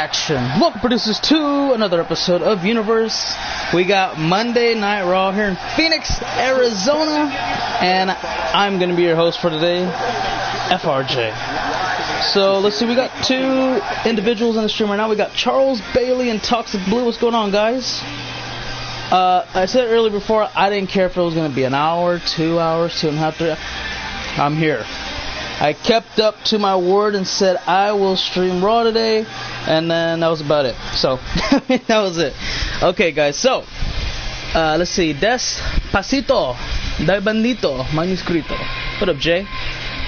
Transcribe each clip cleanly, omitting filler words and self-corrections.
action. Welcome, producers, to another episode of Universe. We got Monday Night Raw here in Phoenix, Arizona, and I'm going to be your host for today, FRJ. So, let's see, we got two individuals in the stream right now. We got Charles Bailey and Toxic Blue. What's going on, guys? I said earlier before, I didn't care if it was going to be an hour, 2 hours, 2.5, 3 hours. I'm here. I kept up to my word and said I will stream Raw today, and then that was about it. So, that was it. Okay, guys, so, let's see. Despacito, Dai Bandito, Manuscrito. What up, Jay?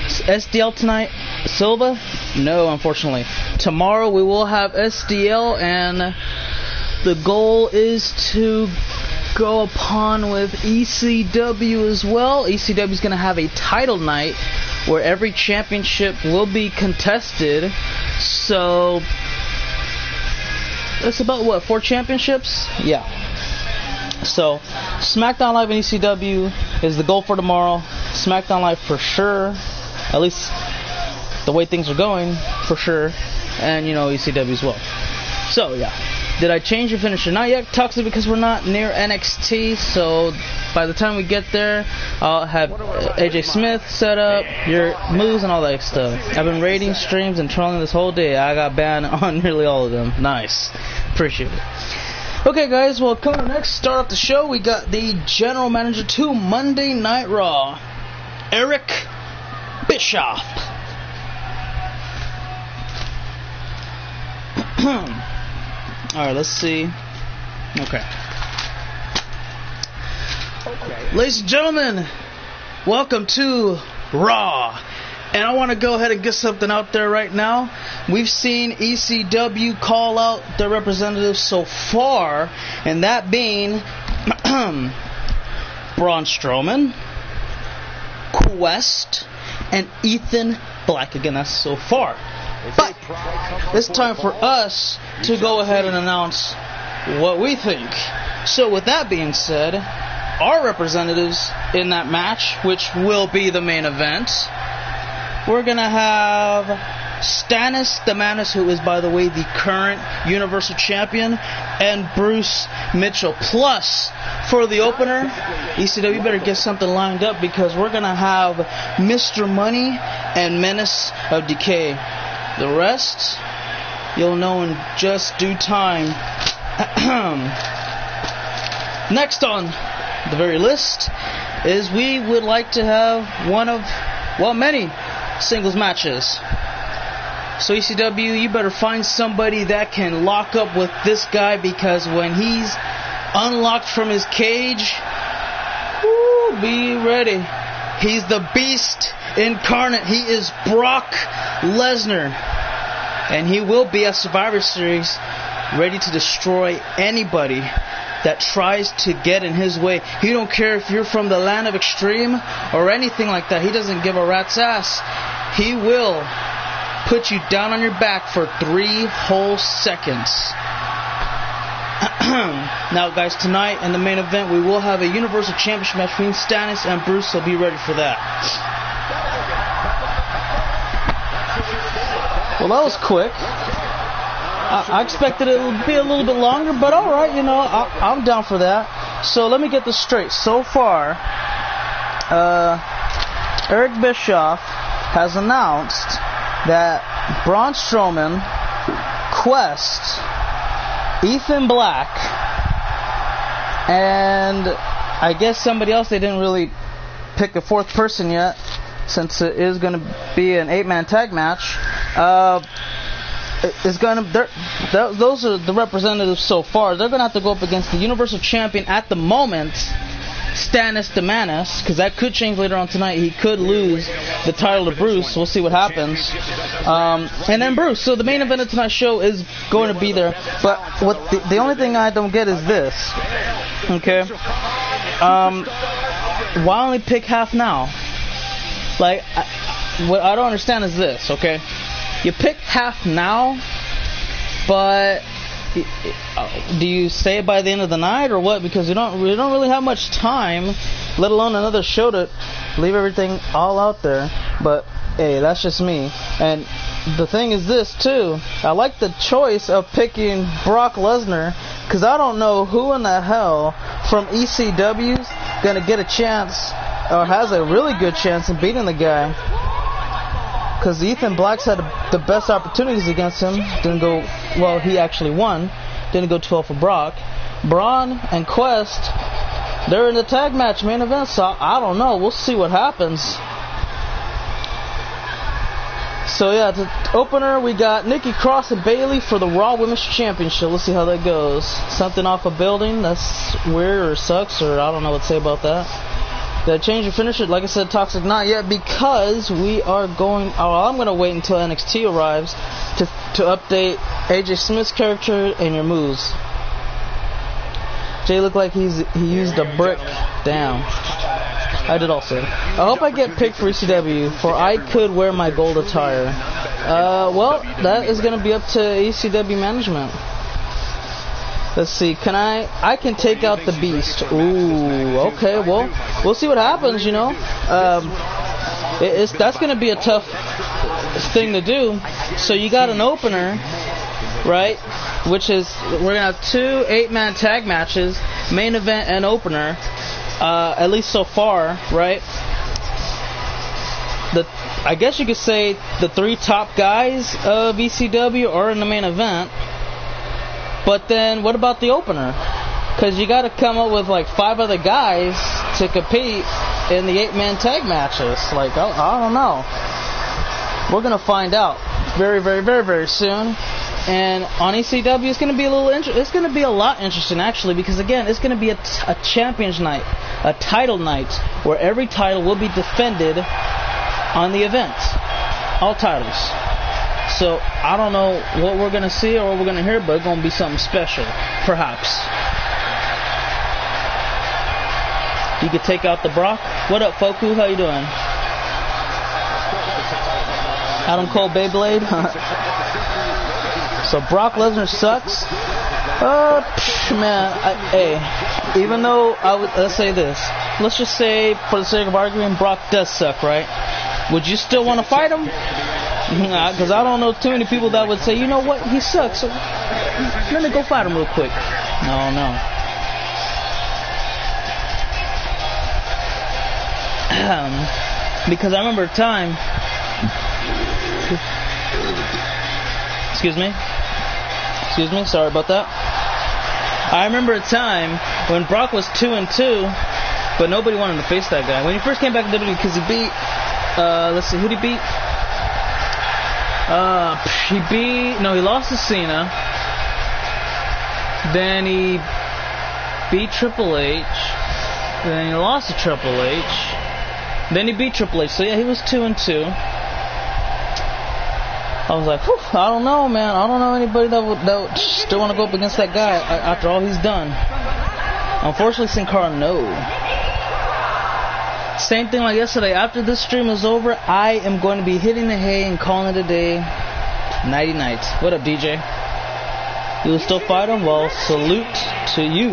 SDL tonight? Silva? No, unfortunately. Tomorrow we will have SDL, and the goal is to go upon with ECW as well. ECW is going to have a title night where every championship will be contested. So that's about what, 4 championships? Yeah. So SmackDown Live and ECW is the goal for tomorrow. SmackDown Live for sure, at least the way things are going, for sure, and you know, ECW as well. So yeah. Did I change your finisher? Not yet, Toxic, because we're not near NXT, so by the time we get there, I'll have AJ Smith set up, your moves, and all that stuff. I've been raiding streams and trolling this whole day. I got banned on nearly all of them. Nice. Appreciate it. Okay, guys, well, coming up next, start off the show, we got the General Manager to Monday Night Raw, Eric Bischoff. Alright, let's see. Okay. Ladies and gentlemen, welcome to Raw. And I want to go ahead and get something out there right now. We've seen ECW call out their representatives so far, and that being Braun Strowman, Quest, and Ethan Black. Again, that's so far. But it's time for us to go ahead and announce what we think. So with that being said, our representatives in that match, which will be the main event, we're going to have Stannis the Manus, who is, by the way, the current Universal Champion, and Bruce Mitchell. Plus, for the opener, ECW better get something lined up, because we're going to have Mr. Money and Menace of Decay. The rest, you'll know in just due time. Next on the very list is we would like to have one of, well, many singles matches. So ECW, you better find somebody that can lock up with this guy, because when he's unlocked from his cage, woo, be ready. He's the beast incarnate. He is Brock Lesnar. And he will be at Survivor Series, ready to destroy anybody that tries to get in his way. He don't care if you're from the land of extreme or anything like that. He doesn't give a rat's ass. He will put you down on your back for 3 whole seconds. Now, guys, tonight in the main event, we will have a Universal Championship match between Stannis and Bruce, so be ready for that. Well, that was quick. I expected it would be a little bit longer, but alright, you know, I'm down for that. So let me get this straight. So far, Eric Bischoff has announced that Braun Strowman, Quest, Ethan Black, and I guess somebody else, they didn't really pick a 4th person yet, since it is going to be an 8-man tag match. Those are the representatives so far. They're going to have to go up against the Universal Champion at the moment, Stannis the Manus, because that could change later on tonight. He could lose the title to Bruce. We'll see what happens. And then Bruce. So the main event of tonight's show is going to be there. But what the only thing I don't get is this. Okay. Why only pick half now? Like, what I don't understand is this, okay? You pick half now, but do you say it by the end of the night or what? Because we don't really have much time, let alone another show to leave everything all out there. But hey, that's just me. And the thing is this too. I like the choice of picking Brock Lesnar because I don't know who in the hell from ECW's gonna get a chance or has a really good chance in beating the guy. Because Ethan Black's had the best opportunities against him. Didn't go well. He actually won. Didn't go 12 for Brock. Braun and Quest, they're in the tag match main event. So I don't know. We'll see what happens. So yeah, the opener we got Nikki Cross and Bayley for the Raw Women's Championship. Let's see how that goes. Something off a building, that's weird or sucks, or I don't know what to say about that. Did I change the finisher? Like I said, Toxic not yet, because we are going. Oh, I'm gonna wait until NXT arrives to update AJ Smith's character and your moves. Jay looked like he used a brick. Damn. I did also. I hope I get picked for ECW, for I could wear my gold attire. Well, that is going to be up to ECW management. Let's see. Can I can take out the Beast. Ooh, okay. Well, we'll see what happens, you know. That's going to be a tough thing to do. So you got an opener, right? Which is, we're going to have 2 8-man tag matches, main event and opener. At least so far, right? I guess you could say the 3 top guys of ECW are in the main event. But then, what about the opener? Because you got to come up with like 5 other guys to compete in the 8-man tag matches. Like, I don't know. We're gonna find out very, very, very, very soon. And on ECW, it's going to be it's going to be a lot interesting, actually, because again, it's going to be a champions night, a title night, where every title will be defended on the event, all titles. So I don't know what we're going to see or what we're going to hear, but it's going to be something special, perhaps. You could take out the Brock. What up, Foku? How you doing? Adam Cole Beyblade. So Brock Lesnar sucks. Man, hey, even though let's say this. Let's just say, for the sake of arguing, Brock does suck, right? Would you still want to fight him? Because I don't know too many people that would say, you know what, he sucks, so let me go fight him real quick. No. Because I remember a time. Excuse me, sorry about that. I remember a time when Brock was 2-2, but nobody wanted to face that guy. When he first came back to WWE, because he beat, let's see, who'd he beat? He lost to Cena. Then he beat Triple H. Then he lost to Triple H. Then he beat Triple H. So yeah, he was 2-2. I was like, whew, I don't know, man. I don't know anybody that would still want to go up against that guy after all he's done. Unfortunately, Sin Cara, no. Same thing like yesterday. After this stream is over, I am going to be hitting the hay and calling it a day. Nighty night. What up, DJ? You will still fight him? Well, salute to you.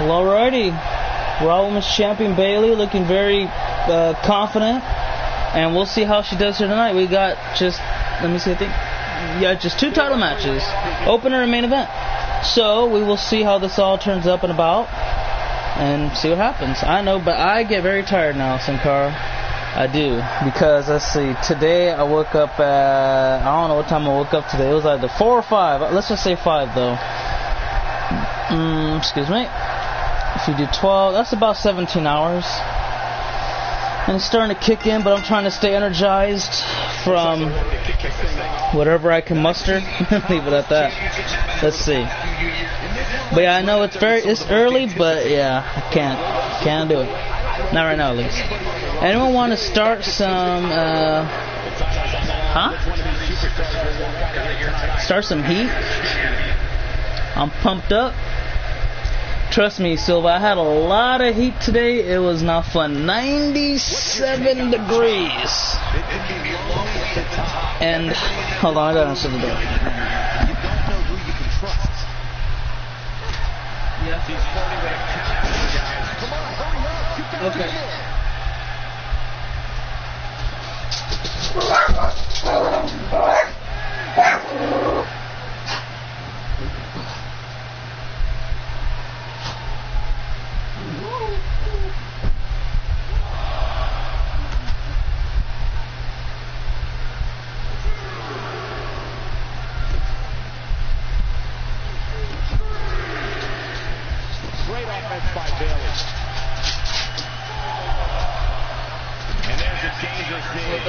Well, alrighty. Raw Women's Champion Bayley looking very confident, and we'll see how she does here tonight. We got just 2 title matches, opener and main event. So we will see how this all turns up and about, and see what happens. I know, but I get very tired now, Sin Cara. I do, because let's see. Today I woke up at, I don't know what time I woke up today. It was either 4 or 5. Let's just say 5 though. Excuse me. If you do 12, that's about 17 hours. And it's starting to kick in, but I'm trying to stay energized from whatever I can muster. Leave it at that. Let's see. But yeah, I know it's early, but yeah, I can't do it. Not right now, at least. Anyone want to start some, Start some heat? I'm pumped up. Trust me, Silva, I had a lot of heat today. It was not fun. 97 degrees. And, hold on, I gotta answer the door. Okay. Great offense by Bailey. And there's a dangerous knee.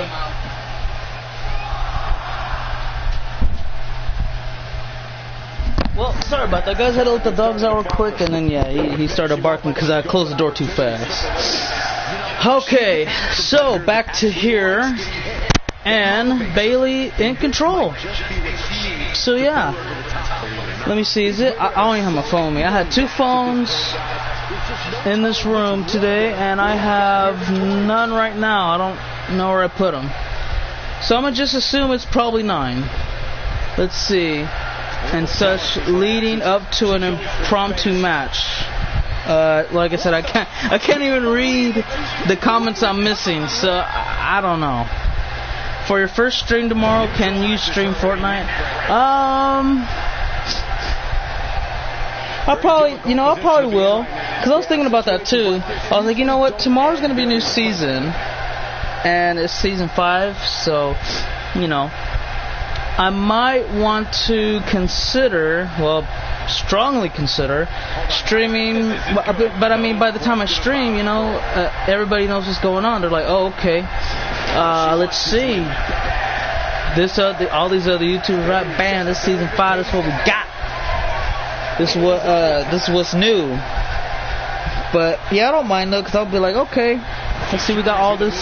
Well, sorry about that, guys. I had to let the dogs out real quick, and then, yeah, he started barking because I closed the door too fast. Okay, so back to here, and Bailey in control. So, yeah. Let me see, is it? I don't even have my phone with me. I had 2 phones in this room today, and I have none right now. I don't know where I put them. So I'm going to just assume it's probably 9. Let's see. And such, leading up to an impromptu match. Like I said, I can't even read the comments I'm missing, so I don't know. For your first stream tomorrow, can you stream Fortnite? I probably will, because I was thinking about that too. I was like, you know what, tomorrow's going to be a new season, and it's season 5, so, you know, I might want to consider, well, strongly consider, streaming, but I mean, by the time I stream, you know, everybody knows what's going on. They're like, oh, okay, let's see, all these other YouTubers, right, bam, this season 5, this is what we got. This is what's new. But yeah, I don't mind though, because I'll be like, okay, let's see, we got all this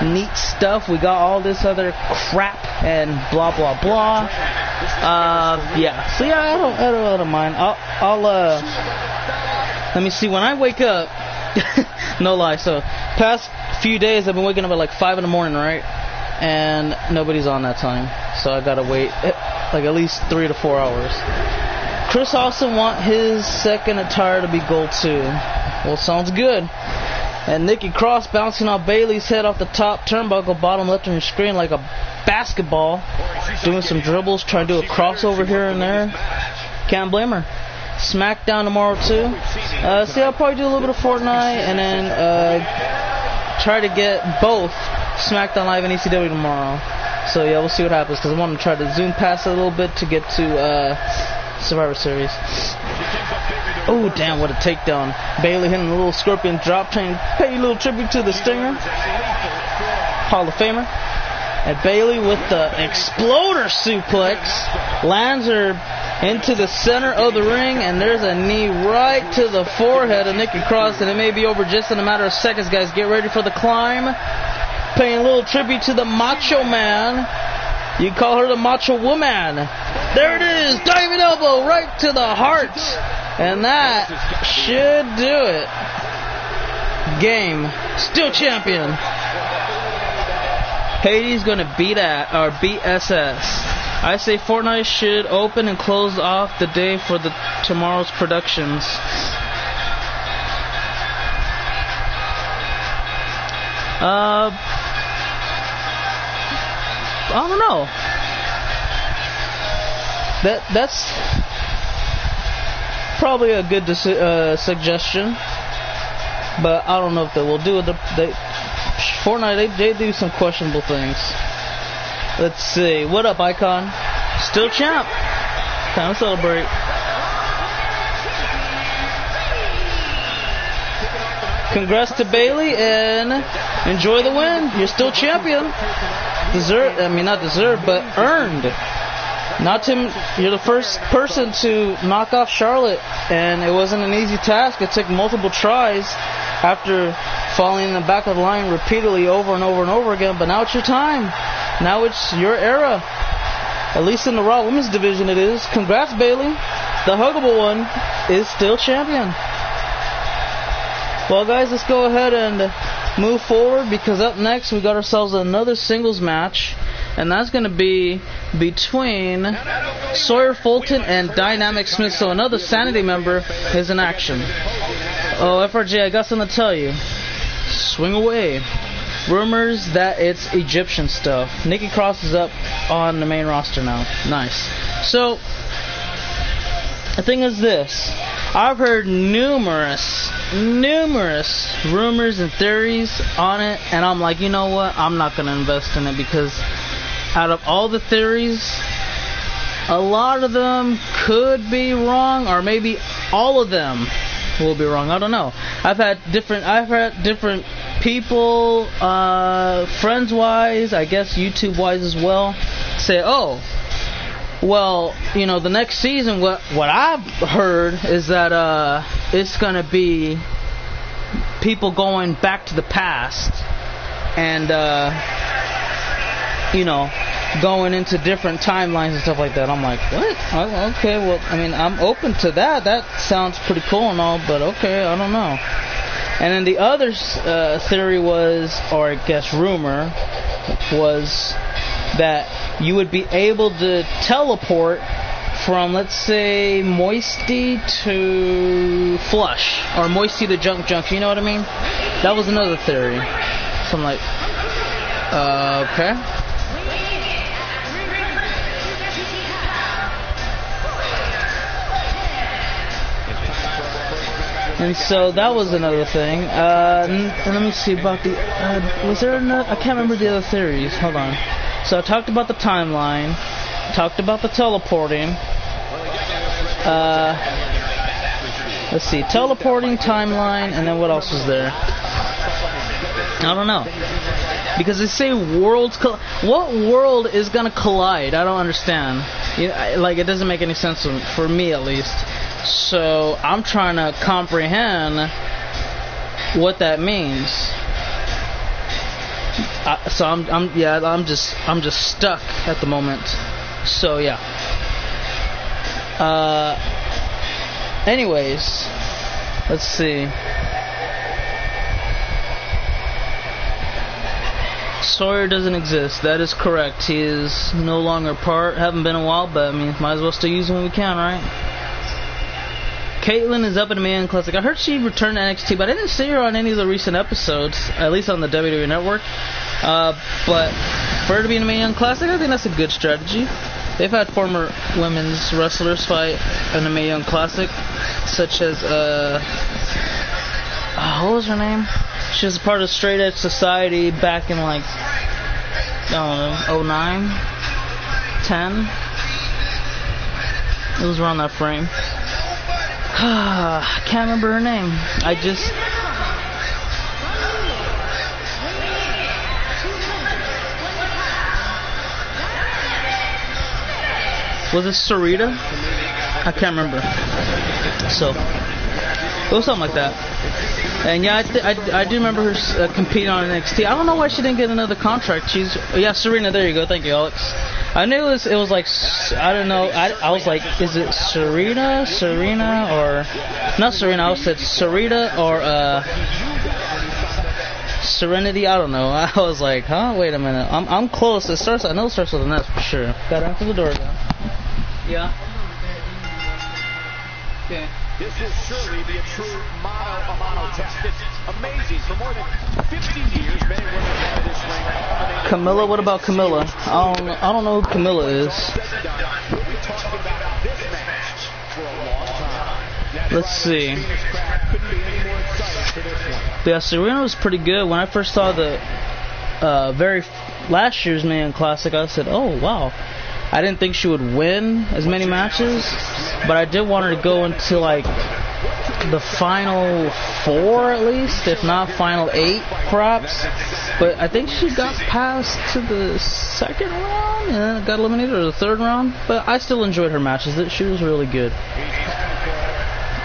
neat stuff, we got all this other crap, and blah blah blah. Yeah. So yeah, I don't mind. I'll let me see, when I wake up, no lie. So past few days, I've been waking up at like 5 in the morning, right? And nobody's on that time, so I gotta wait like at least 3 to 4 hours. Chris also want his second attire to be gold too. Well, sounds good. And Nikki Cross bouncing off Bailey's head off the top turnbuckle, bottom left on your screen like a basketball. Doing some dribbles, trying to do a crossover here and there. Can't blame her. SmackDown tomorrow too. See, I'll probably do a little bit of Fortnite and then try to get both SmackDown Live and ECW tomorrow. So yeah, we'll see what happens, because I want to try to zoom past it a little bit to get to Survivor Series. Oh, damn, what a takedown. Bailey hitting a little scorpion drop, trying to pay a little tribute to the Stinger. Hall of Famer. And Bailey with the exploder suplex lands her into the center of the ring, and there's a knee right to the forehead of Nikki Cross, and it may be over just in a matter of seconds, guys. Get ready for the climb. Paying a little tribute to the Macho Man. You call her the Macho Woman. There it is, diving elbow right to the heart. And that should do it. Game. Still champion. Hades gonna beat SS. I say Fortnite should open and close off the day for the tomorrow's productions. I don't know. That's probably a good suggestion, but I don't know if they will do it. Fortnite, they do some questionable things. Let's see. What up, Icon? Still champ. Time to celebrate. Congrats to Bailey and enjoy the win. You're still champion. Not deserved, but earned. You're the first person to knock off Charlotte, and it wasn't an easy task. It took multiple tries after falling in the back of the line repeatedly over and over and over again, but now it's your time. Now it's your era. At least in the Raw Women's Division it is. Congrats, Bailey. The huggable one is still champion. Well, guys, let's go ahead and move forward, because up next we got ourselves another singles match, and that's going to be between Sawyer Fulton and Dynamic Smith. So another Sanity member is in action. Oh, FRJ, I got something to tell you. Swing away. Rumors that it's Egyptian stuff. Nikki Cross is up on the main roster now. Nice. So, the thing is this. I've heard numerous rumors and theories on it, and I'm like, you know what? I'm not going to invest in it because out of all the theories, a lot of them could be wrong, or maybe all of them will be wrong. I don't know. I've had different people, friends-wise, I guess YouTube-wise as well, say, oh, well, you know, the next season, what I've heard is that it's going to be people going back to the past and, you know, going into different timelines and stuff like that. I'm like, what? Oh, okay, well, I mean, I'm open to that. That sounds pretty cool and all, but okay, I don't know. And then the other theory was, or I guess rumor, was that you would be able to teleport from, let's say, Moisty to Flush, or Moisty to Junk, you know what I mean? That was another theory. So I'm like, okay. And so that was another thing. And let me see about the... was there another... I can't remember the other theories. Hold on. So I talked about the timeline. Talked about the teleporting. Let's see. Teleporting, timeline, and then what else was there? I don't know. Because they say worlds... what world is going to collide? I don't understand. You know, like, it doesn't make any sense for me, at least. So I'm trying to comprehend what that means. So I'm just stuck at the moment. So yeah. Anyways, let's see. Sawyer doesn't exist. That is correct. He is no longer part. Haven't been a while, but I mean, might as well still use him when we can, right? Caitlyn is up in the Mae Young Classic. I heard she returned to NXT, but I didn't see her on any of the recent episodes, at least on the WWE Network. But for her to be in the Mae Young Classic, I think that's a good strategy. They've had former women's wrestlers fight in the Mae Young Classic, such as, what was her name? She was a part of Straight Edge Society back in, like, I don't know, 09, 10. It was around that frame. I can't remember her name. Was it Sarita? I can't remember. So, it was something like that. And yeah, I do remember her competing on NXT. I don't know why she didn't get another contract. Serena, there you go. Thank you, Alex. I knew it was like, I don't know, I was like, is it Serena, or, not Serena, I said Sarita, or, Serenity, I don't know. I was like, huh, wait a minute, I'm close. I know it starts with an S for sure. Gotta answer the door, though. Yeah. Okay. This will surely be a true mano-a-mano test. It's amazing. For more than 50 years, men and women have been in this ring. Camilla, what about Camilla? I don't know who Camilla is. We'll be talking about this match for a long time. Let's see. Yeah, Serena was pretty good. When I first saw the very last year's Mae Young Classic, I said, oh, wow. I didn't think she would win as many matches, but I did want her to go into, like, the final 4 at least, if not final 8, perhaps. But I think she got past to the 2nd round and then got eliminated, or the 3rd round. But I still enjoyed her matches. She was really good.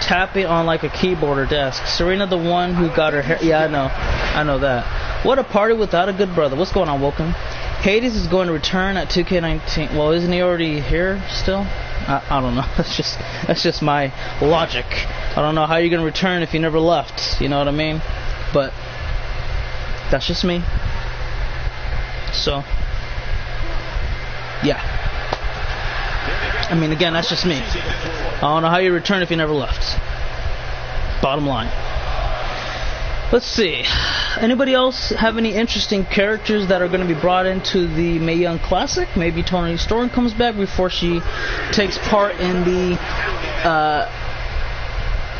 Tapping on like a keyboard or desk. Serena, the one who got her hair. Yeah, I know that. What a party without a good brother. What's going on, Woken? Hades is going to return at 2K18. Well, isn't he already here still? I don't know. That's just my logic. I don't know how you're going to return if you never left. You know what I mean? But that's just me. So, yeah. I mean, again, that's just me. I don't know how you return if you never left. Bottom line. Let's see. Anybody else have any interesting characters that are going to be brought into the Mae Young Classic? Maybe Toni Storm comes back before she takes part in the,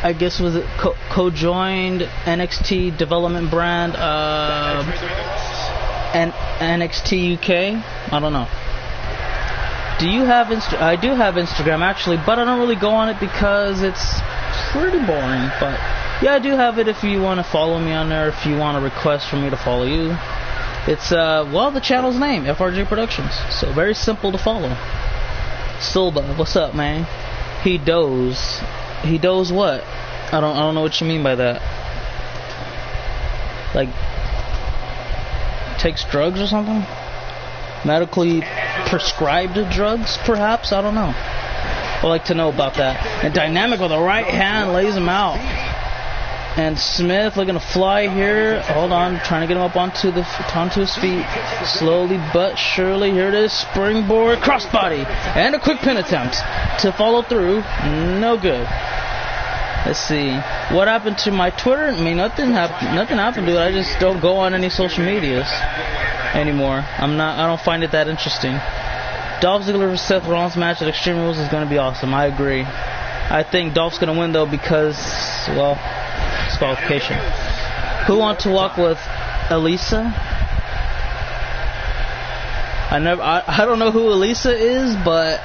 I guess was it co-joined NXT development brand, and NXT UK? I don't know. Do you have I do have Instagram actually, but I don't really go on it because it's pretty boring. But yeah, I do have it if you want to follow me on there, if you want a request for me to follow you. It's, well, the channel's name, FRJ Productions. So very simple to follow. Silva, what's up, man? He does. He does what? I don't know what you mean by that. Like, takes drugs or something? Medically prescribed drugs, perhaps? I don't know. I'd like to know about that. And Dynamic with the right hand lays him out. And Smith looking to fly here. Hold on, trying to get him up onto his feet. Slowly but surely. Here it is. Springboard crossbody. And a quick pin attempt to follow through. No good. Let's see. What happened to my Twitter? I mean, nothing happened to it. I just don't go on any social medias anymore. I don't find it that interesting. Dolph Ziggler vs. Seth Rollins match at Extreme Rules is going to be awesome. I agree. I think Dolph's going to win though because, well, disqualification. Who wants to walk with Elisa? I don't know who Elisa is, but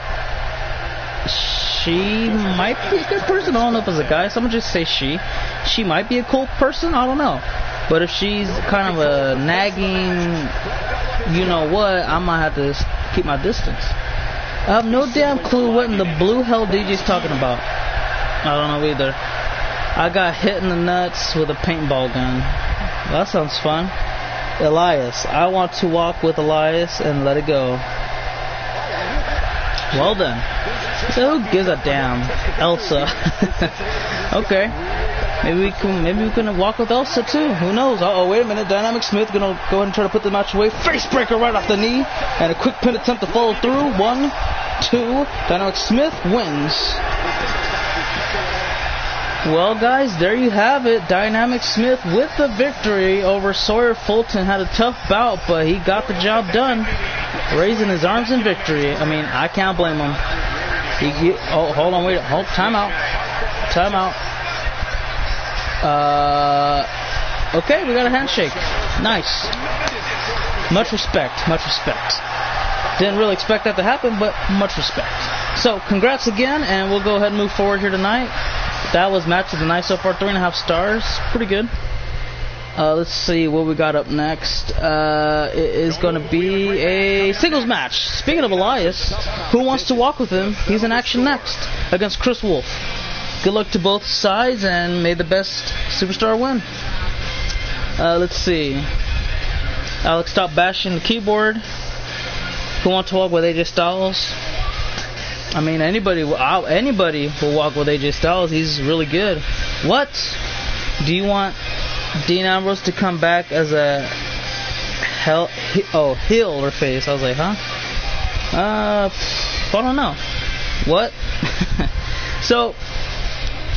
she might be a good person. I don't know if it's a guy. Someone just say she. She might be a cool person. I don't know. But if she's kind of a nagging, you know what, I might have to keep my distance. I have no damn clue what in the blue hell DJ's talking about. I don't know either. I got hit in the nuts with a paintball gun. Well, that sounds fun. Elias. I want to walk with Elias and let it go. Well then. So who gives a damn? Elsa. Okay. Maybe we can walk with Elsa too. Who knows? Oh, wait a minute. Dynamic Smith gonna go ahead and try to put the match away. Face breaker right off the knee. And a quick pin attempt to follow through. 1, 2. Dynamic Smith wins. Well, guys, there you have it. Dynamic Smith with the victory over Sawyer Fulton. Had a tough bout, but he got the job done. Raising his arms in victory. I mean, I can't blame him. Oh, hold on, wait. Hold, time out. Okay, we got a handshake. Nice. Much respect. Didn't really expect that to happen, but much respect. So, congrats again, and we'll go ahead and move forward here tonight. That was match of the night so far, 3.5 stars. Pretty good. Let's see what we got up next. It is going to be a singles match. Speaking of Elias, who wants to walk with him? He's in action next against Chris Wolf. Good luck to both sides, and may the best superstar win. Let's see. Alex, stop bashing the keyboard. Who wants to walk with AJ Styles? I mean, anybody will walk with AJ Styles. He's really good. What? Do you want Dean Ambrose to come back as a heel or face? I was like, huh? I don't know. What? So,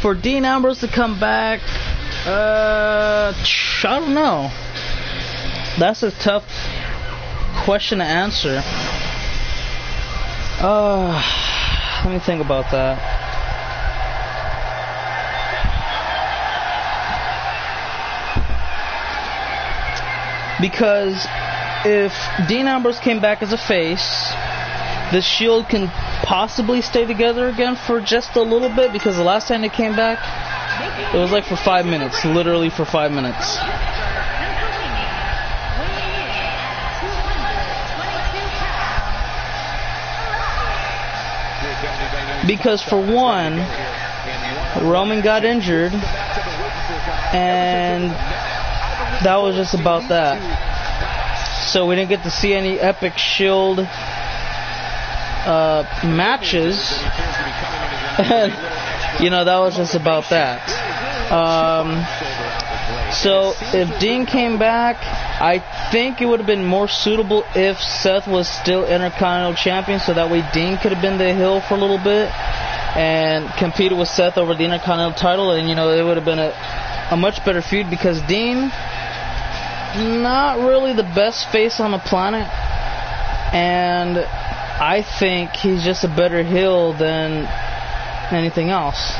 for Dean Ambrose to come back, I don't know. That's a tough question to answer. Let me think about that. Because if Dean Ambrose came back as a face, the Shield can possibly stay together again for just a little bit, because the last time they came back, it was like for 5 minutes, literally for 5 minutes. Because for one, Roman got injured, and that was just about that. So we didn't get to see any epic Shield matches, and that was just about that. So if Dean came back, I think it would have been more suitable if Seth was still Intercontinental Champion, so that way Dean could have been the heel for a little bit and competed with Seth over the Intercontinental title, and it would have been a much better feud because Dean, not really the best face on the planet, and I think he's just a better heel than anything else.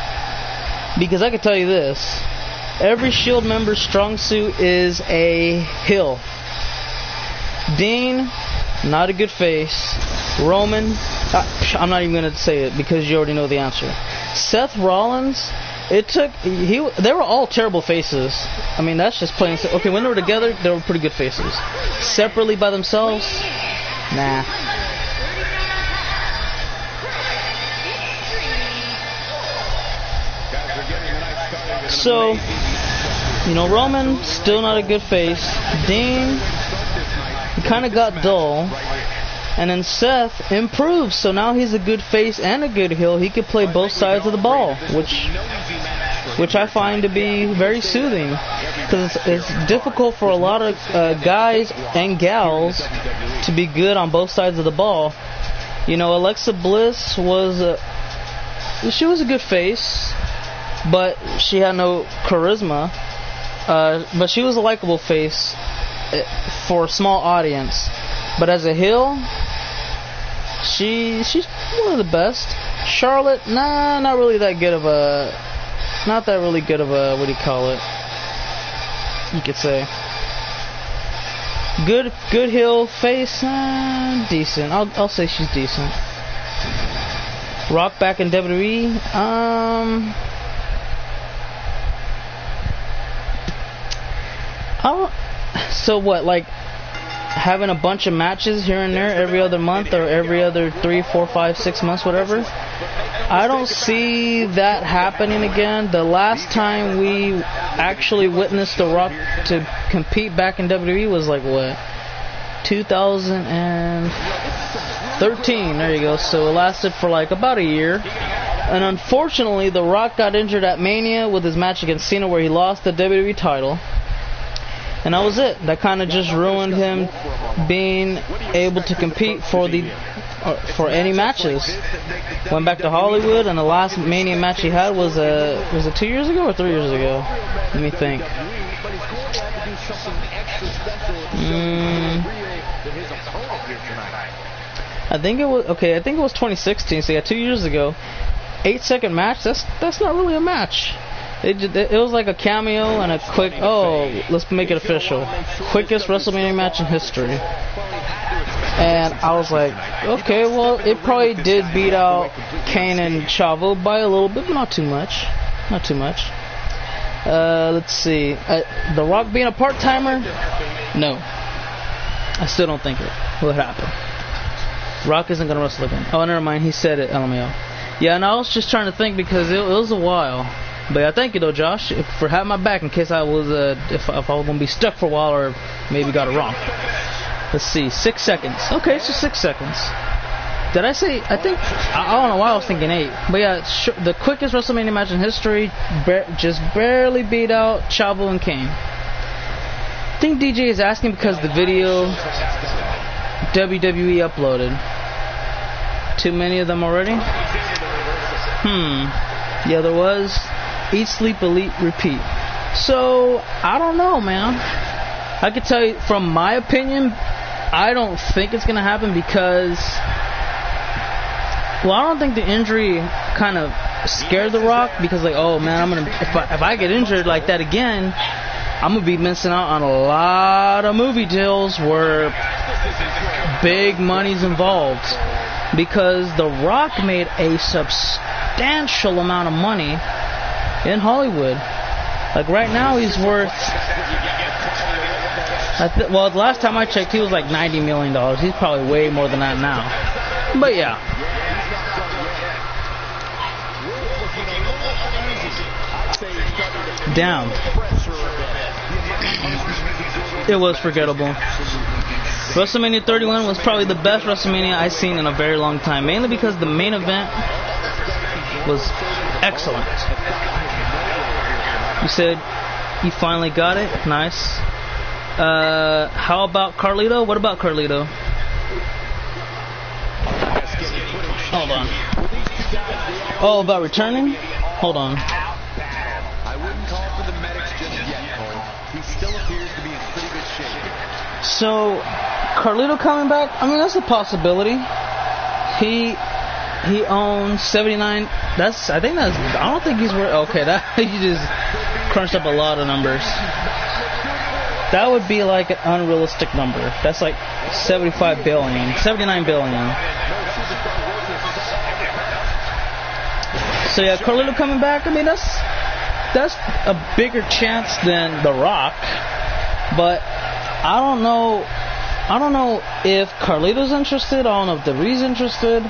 Because I can tell you this, every Shield member's strong suit is a heel. Dean, not a good face. Roman, I'm not even going to say it because you already know the answer. Seth Rollins, they were all terrible faces. I mean, that's just plain. Okay, when they were together, they were pretty good faces. Separately by themselves, nah. So, you know, Roman, still not a good face. Dean, he kind of got dull. And then Seth improved, so now he's a good face and a good heel. He could play both sides of the ball, which I find to be very soothing. Because it's difficult for a lot of guys and gals to be good on both sides of the ball. You know, Alexa Bliss she was a good face, but she had no charisma. But she was a likable face for a small audience. But as a heel, she's one of the best. Charlotte, not really that good of a, what do you call it? You could say good heel, face, decent. I'll say she's decent. Rock back in WWE, so what, like having a bunch of matches here and there every other month or every other 3, 4, 5, 6 months, whatever? I don't see that happening again. The last time we actually witnessed The Rock to compete back in WWE was like what? 2013. There you go. So it lasted for like about a year. And unfortunately, The Rock got injured at Mania with his match against Cena where he lost the WWE title. And that was it. That kind of just ruined him being able to compete for any matches. Went back to Hollywood, and the last Mania match he had was it 2 years ago or 3 years ago? Let me think. I think it was 2016. So yeah, 2 years ago. 8-second match. That's not really a match. It was like a cameo and a quick, let's make it official. Quickest WrestleMania match in history. And I was like, okay, well, it probably did beat out Kane and Chavo by a little bit, but not too much. Not too much. Let's see. The Rock being a part-timer? No. I still don't think it would happen. Rock isn't going to wrestle again. Oh, never mind. He said it, LMAO. Yeah, and I was just trying to think because it was a while. But yeah, thank you though, Josh, for having my back in case I was if I was gonna be stuck for a while or maybe got it wrong. Let's see, 6 seconds. Okay, so 6 seconds. Did I say? I think I don't know why I was thinking 8. But yeah, the quickest WrestleMania match in history, just barely beat out Chavo and Kane. I think DJ is asking because the video WWE uploaded. Too many of them already? Yeah, there was. Eat, sleep, elite, repeat. So, I don't know, man. I could tell you, from my opinion, I don't think it's going to happen because, well, I don't think the injury kind of scared The Rock because, like, oh, man, if I get injured like that again, I'm going to be missing out on a lot of movie deals where big money's involved. Because The Rock made a substantial amount of money in Hollywood. Like right now he's worth, well, the last time I checked he was like $90 million. He's probably way more than that now. But yeah. Damn. It was forgettable. WrestleMania 31 was probably the best WrestleMania I've seen in a very long time. Mainly because the main event was excellent. You said you finally got it? Nice. How about Carlito? What about Carlito? Hold on. Oh, about returning? Hold on. So, Carlito coming back, I mean, that's a possibility. He owns 79. I don't think he's worth. Okay, that he just crunched up a lot of numbers. That would be like an unrealistic number. That's like 75 billion, 79 billion. So yeah, Carlito coming back. I mean, that's a bigger chance than The Rock. But I don't know if Carlito's interested. I don't know if WWE's interested.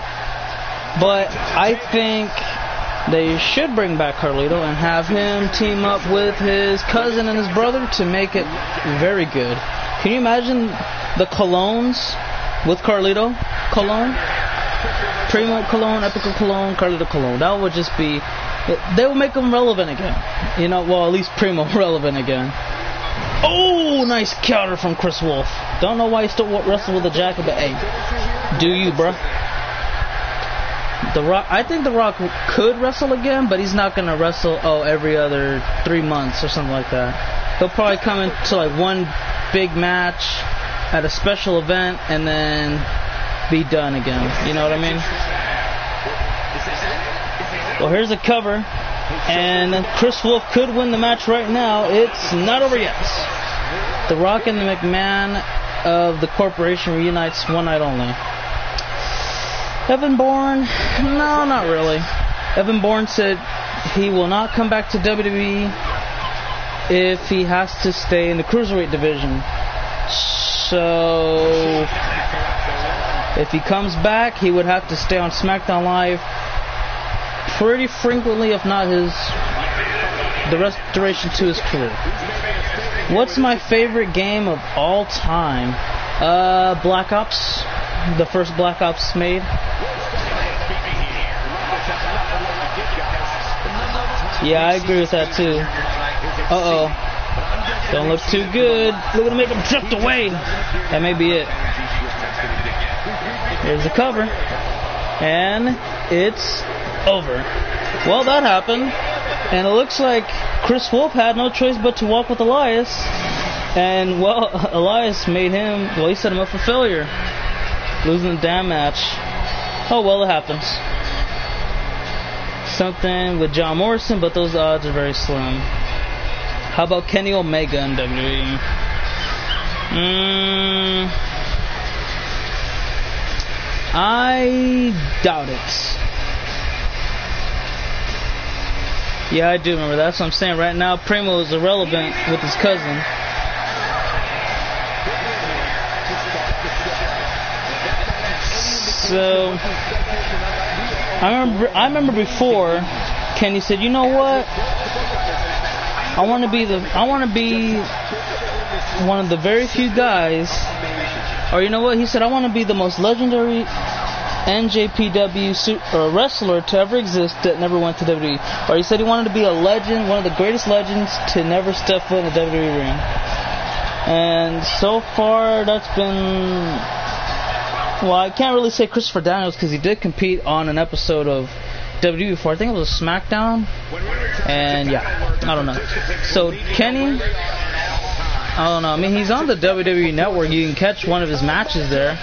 But I think they should bring back Carlito and have him team up with his cousin and his brother to make it very good. Can you imagine the Colognes with Carlito? Colon? Primo Colon, Epico Colon, Carlito Colon. That would just be... They would make him relevant again. You know, well, at least Primo relevant again. Oh, nice counter from Chris Wolf. Don't know why he still wrestled with a jacket, but hey, do you, bruh? The Rock, I think The Rock could wrestle again, but he's not gonna wrestle every other 3 months or something like that. He'll probably come into like one big match at a special event and then be done again. You know what I mean? Well, here's a cover, and Chris Wolf could win the match right now. It's not over yet. The Rock and the McMahon of the corporation reunites one night only. Evan Bourne? No, not really. Evan Bourne said he will not come back to WWE if he has to stay in the Cruiserweight division. So, if he comes back, he would have to stay on SmackDown Live pretty frequently, if not the restoration to his career. What's my favorite game of all time? Black Ops. The first Black Ops made. Yeah, I agree with that too. Uh-oh. Don't look too good. Look at him make him drift away. That may be it. Here's the cover. And it's over. Well, that happened. And it looks like Chris Wolf had no choice but to walk with Elias. And, well, Elias made him, well, he set him up for failure. Losing the damn match. Oh, well, it happens. Something with John Morrison, but those odds are very slim. How about Kenny Omega in WWE? I doubt it. Yeah, I do remember. That's what I'm saying. Right now, Primo is irrelevant with his cousin. So, I remember before, Kenny said, you know what? I want to be one of the very few guys, or you know what? He said, I want to be the most legendary NJPW wrestler to ever exist that never went to WWE. Or he said he wanted to be a legend, one of the greatest legends to never step foot in the WWE ring. And so far, that's been... Well, I can't really say Christopher Daniels because he did compete on an episode of WWE before. I think it was SmackDown. And yeah, I don't know. So Kenny, I don't know. I mean, he's on the WWE Network. You can catch one of his matches there.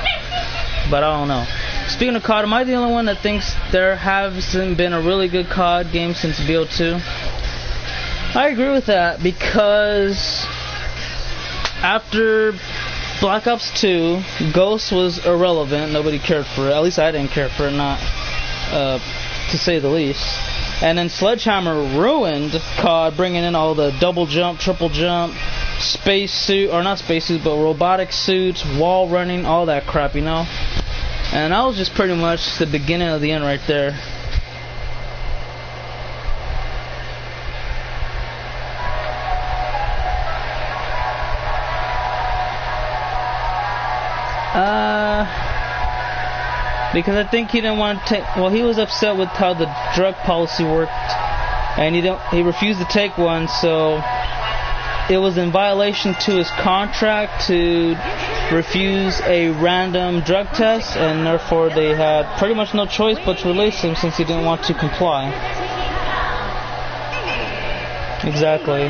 But I don't know. Speaking of COD, am I the only one that thinks there hasn't been a really good COD game since BO2? I agree with that because after Black Ops 2, Ghost was irrelevant. Nobody cared for it. At least I didn't care for it, not to say the least. And then Sledgehammer ruined COD, bringing in all the double jump, triple jump, space suit, or not space suits, but robotic suits, wall running, all that crap, you know? And that was just pretty much the beginning of the end right there. Because I think he didn't want to take... Well, he was upset with how the drug policy worked. And he refused to take one, so... It was in violation to his contract to refuse a random drug test, and therefore they had pretty much no choice but to release him since he didn't want to comply. Exactly.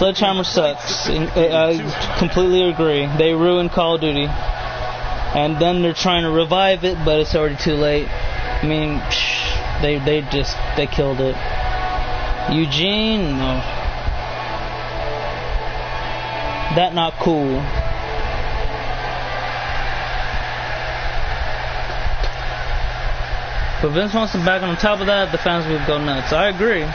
Sledgehammer sucks. I completely agree. They ruined Call of Duty. And then they're trying to revive it, but it's already too late. I mean, they killed it. Eugene, no. That not cool. But Vince wants them back, on top of that, the fans would go nuts. I agree.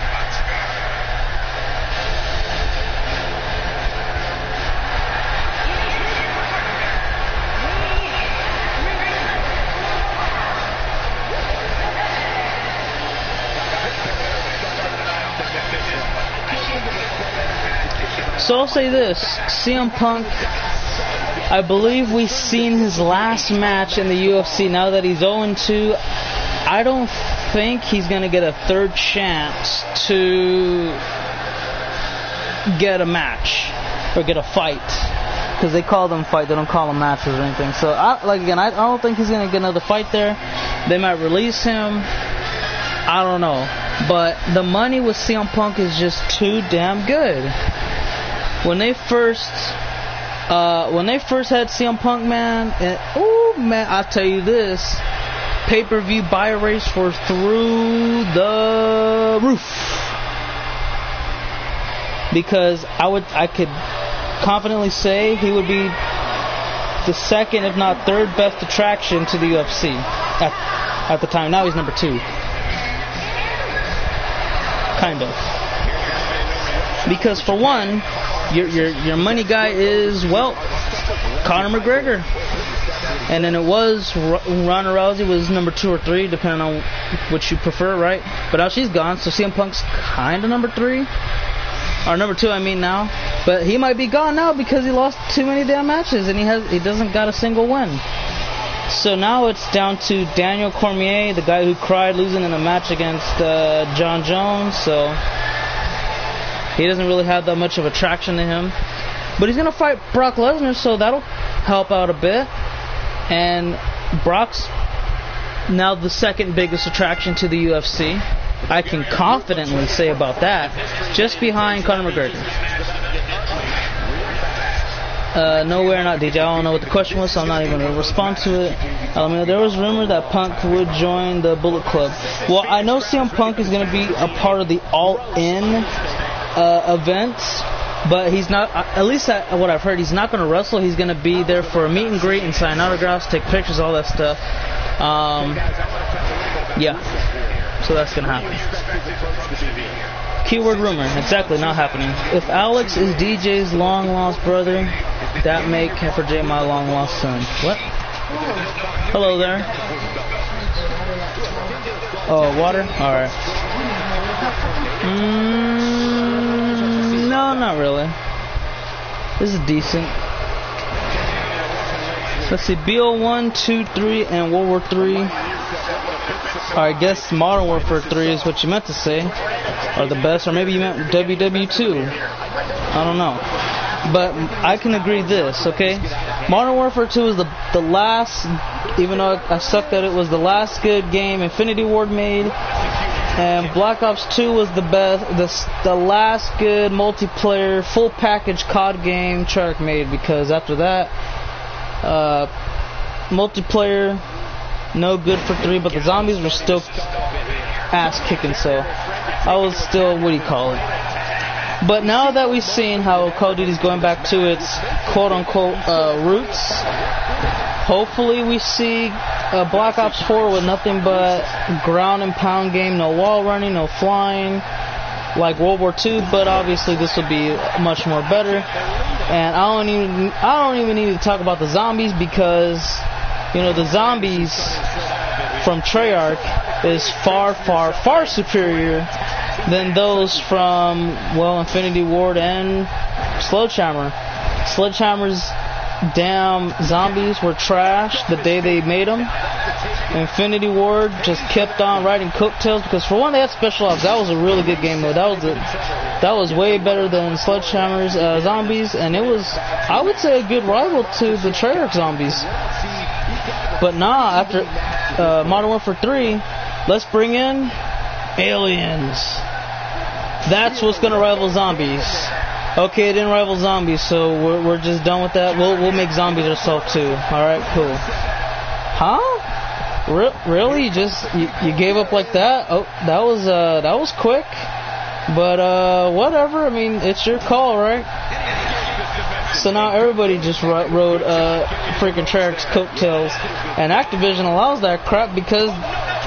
So I'll say this, CM Punk, I believe we've seen his last match in the UFC. Now that he's 0-2, I don't think he's going to get a third chance to get a match or get a fight. Because they call them fight, they don't call them matches or anything. So, I don't think he's going to get another fight there. They might release him. I don't know. But the money with CM Punk is just too damn good. When they first had CM Punk, man, I'll tell you this, pay-per-view buy rates were through the roof. Because I could confidently say he would be the second, if not third, best attraction to the UFC at the time. Now he's number 2. Kind of. Because for one, your money guy is, well, Conor McGregor. And then it was Ronda Rousey was number 2 or 3, depending on which you prefer, right? But now she's gone, so CM Punk's kind of number 3. Or number 2, I mean, now. But he might be gone now because he lost too many damn matches and he doesn't got a single win. So now it's down to Daniel Cormier, the guy who cried losing in a match against John Jones. So he doesn't really have that much of attraction to him. But he's going to fight Brock Lesnar, so that'll help out a bit. And Brock's now the second biggest attraction to the UFC. I can confidently say about that, just behind Conor McGregor. Nowhere, not DJ. I don't know what the question was, so I'm not even going to respond to it. There was rumor that Punk would join the Bullet Club. Well, I know CM Punk is going to be a part of the All-In events, but he's not, at least what I've heard, he's not going to wrestle. He's going to be there for a meet and greet and sign autographs, take pictures, all that stuff. Yeah. So that's going to happen. Keyword rumor. Exactly, not happening. If Alex is DJ's long-lost brother, that make Heifer J my long-lost son. What? Hello there. Oh, water? Alright. No, not really. This is decent. Let's see, BO1, 2, 3, and World War 3. I guess Modern Warfare 3 is what you meant to say, or the best, or maybe you meant WWE 2. I don't know. But I can agree this, okay? Modern Warfare 2 is the last, even though I sucked at it, was the last good game Infinity Ward made. And Black Ops 2 was the best, the last good multiplayer, full package COD game Treyarch made, because after that, multiplayer, no good for 3, but the zombies were still ass kicking, so I was still, what do you call it? But now that we've seen how Call of Duty's going back to its quote-unquote roots, hopefully we see Black Ops 4 with nothing but ground and pound game, no wall running, no flying, like World War II, but obviously this will be much more better. And I don't even need to talk about the zombies, because the zombies from Treyarch is far, far, far superior than those from, well, Infinity Ward and Sledgehammer. Sledgehammer's damn zombies were trash the day they made them. Infinity Ward just kept on riding coattails, because for one, they had special ops. That was a really good game mode. That was way better than Sledgehammer's zombies, and it was, I would say, a good rival to the Treyarch zombies. But nah, after Modern Warfare 3, let's bring in aliens. That's what's going to rival zombies. Okay, it didn't rival zombies, so we're just done with that. We'll make zombies ourselves too. All right, cool. Huh? Really? You gave up like that? Oh, that was quick. But whatever. I mean, it's your call, right? So now everybody just rode freaking Treyarch's coattails, and Activision allows that crap because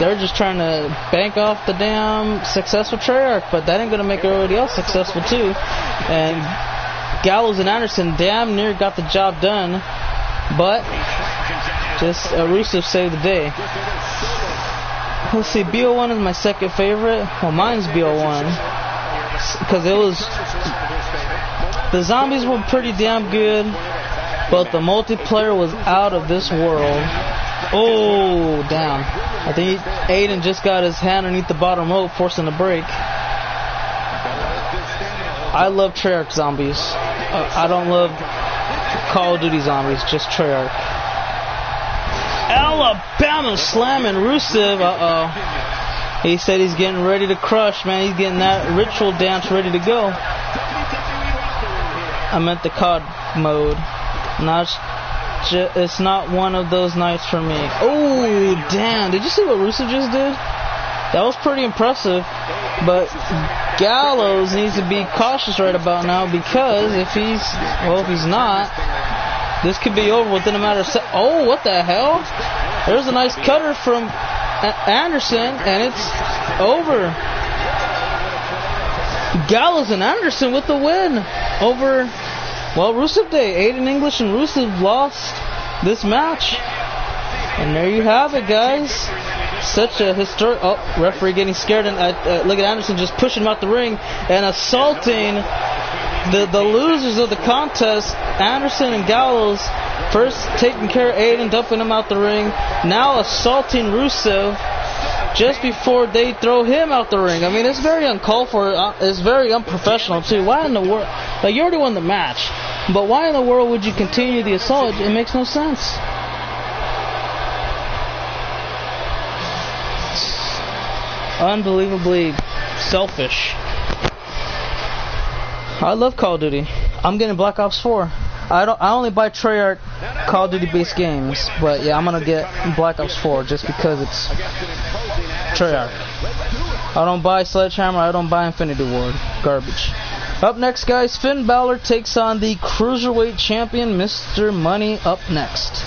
they're just trying to bank off the damn successful Treyarch, but that ain't gonna make everybody else successful too. And Gallows and Anderson damn near got the job done, but just Rusev saved the day. Let's see, BO1 is my second favorite. Well, mine's BO1 because the zombies were pretty damn good, but the multiplayer was out of this world. Oh, damn. I think Aiden just got his hand underneath the bottom rope, forcing a break. I love Treyarch zombies. I don't love Call of Duty zombies, just Treyarch. Alabama slamming Rusev. Uh-oh. He said he's getting ready to crush, man. He's getting that ritual dance ready to go. I meant the COD mode. It's not one of those nights for me. Oh, damn. Did you see what Rusev just did? That was pretty impressive. But Gallows needs to be cautious right about now because if he's not, this could be over within a matter of seconds. Oh, what the hell? There's a nice cutter from Anderson, and it's over. Gallows and Anderson with the win over, well, Rusev Day. Aiden English and Rusev lost this match. And there you have it, guys. Such a historic... Oh, referee getting scared. And look at Anderson just pushing him out the ring and assaulting the losers of the contest. Anderson and Gallows first taking care of Aiden, dumping him out the ring. Now assaulting Rusev just before they throw him out the ring. I mean, it's very uncalled for. It's very unprofessional, too. Why in the world... Like, you already won the match. But why in the world would you continue the assault? It makes no sense. Unbelievably selfish. I love Call of Duty. I'm getting Black Ops 4. I only buy Treyarch Call of Duty based games, but yeah, I'm gonna get Black Ops 4 just because it's Treyarch. I don't buy Sledgehammer. I don't buy Infinity Ward. Garbage. Up next, guys, Finn Balor takes on the Cruiserweight Champion, Mr. Money, up next.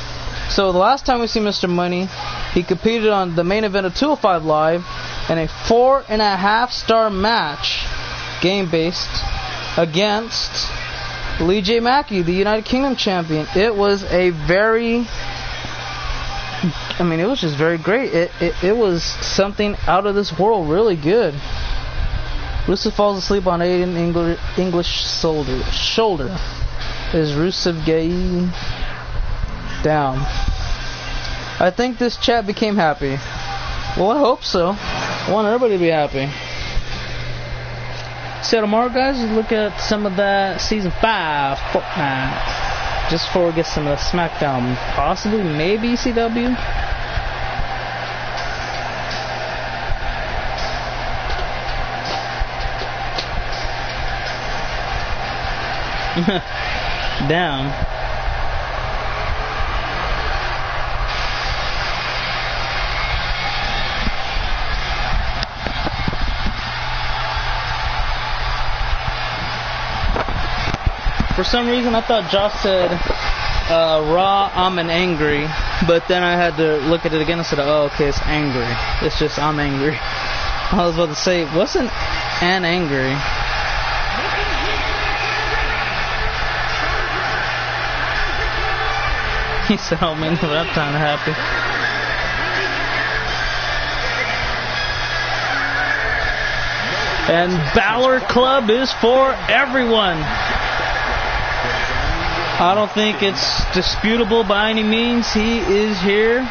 So the last time we see Mr. Money, he competed on the main event of 205 Live in a 4.5-star match, game-based, against Lee J. Mackey, the United Kingdom champion. It was a very... I mean, it was just very great. It was something out of this world, really good. Rusev falls asleep on Aiden English shoulder. Is Rusev gay? Down. I think this chat became happy. Well, I hope so. I want everybody to be happy. So tomorrow, guys, we'll look at some of that Season 5 Fortnite. Just before we get some of the SmackDown. Possibly, maybe ECW. Down. For some reason, I thought Josh said, raw, I'm an angry. But then I had to look at it again and said, oh, okay, it's angry. It's just, I'm angry. I was about to say, wasn't an angry? He said, oh man, that time happy. And Balor Club is for everyone. I don't think it's disputable by any means. He is here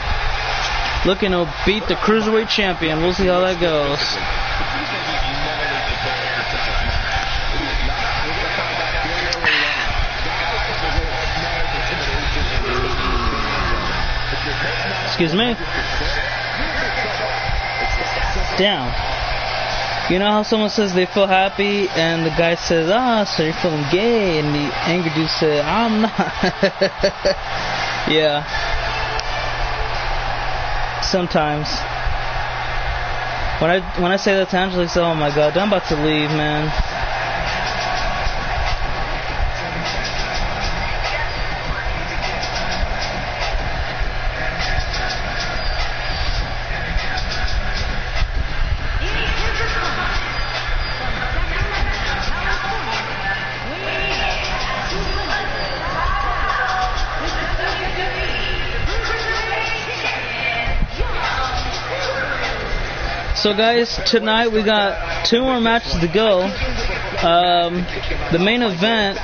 looking to beat the Cruiserweight Champion. We'll see how that goes. Excuse me. Down. You know how someone says they feel happy, and the guy says, "Ah, so you're feeling gay," and the angry dude said, "I'm not." Yeah. Sometimes. When I say that to Angela, she says, "Oh my God, I'm about to leave, man." So guys, tonight we got 2 more matches to go. The main event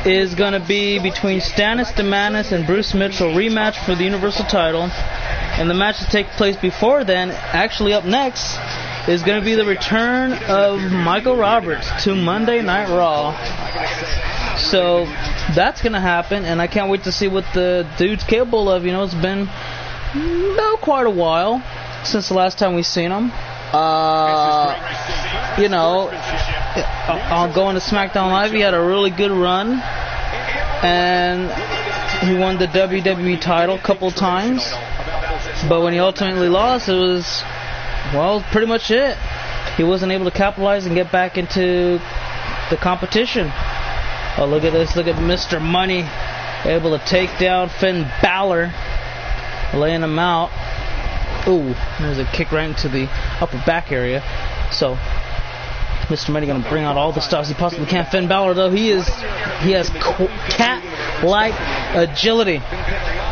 is going to be between Stannis DeMantis and Bruce Mitchell, rematch for the Universal title. And the match that takes place before then, actually up next, is going to be the return of Michael Roberts to Monday Night Raw. So that's going to happen, and I can't wait to see what the dude's capable of. You know, it's been quite a while since the last time we've seen him. You know, on going to SmackDown Live, he had a really good run, and he won the WWE title a couple times. But when he ultimately lost, it was, well, pretty much it. He wasn't able to capitalize and get back into the competition. Oh, look at this. Look at Mr. Money able to take down Finn Balor, laying him out. Ooh, there's a kick right into the upper back area. So Mr. Money going to bring out all the stars he possibly can. Finn Balor, though, he has cat-like agility.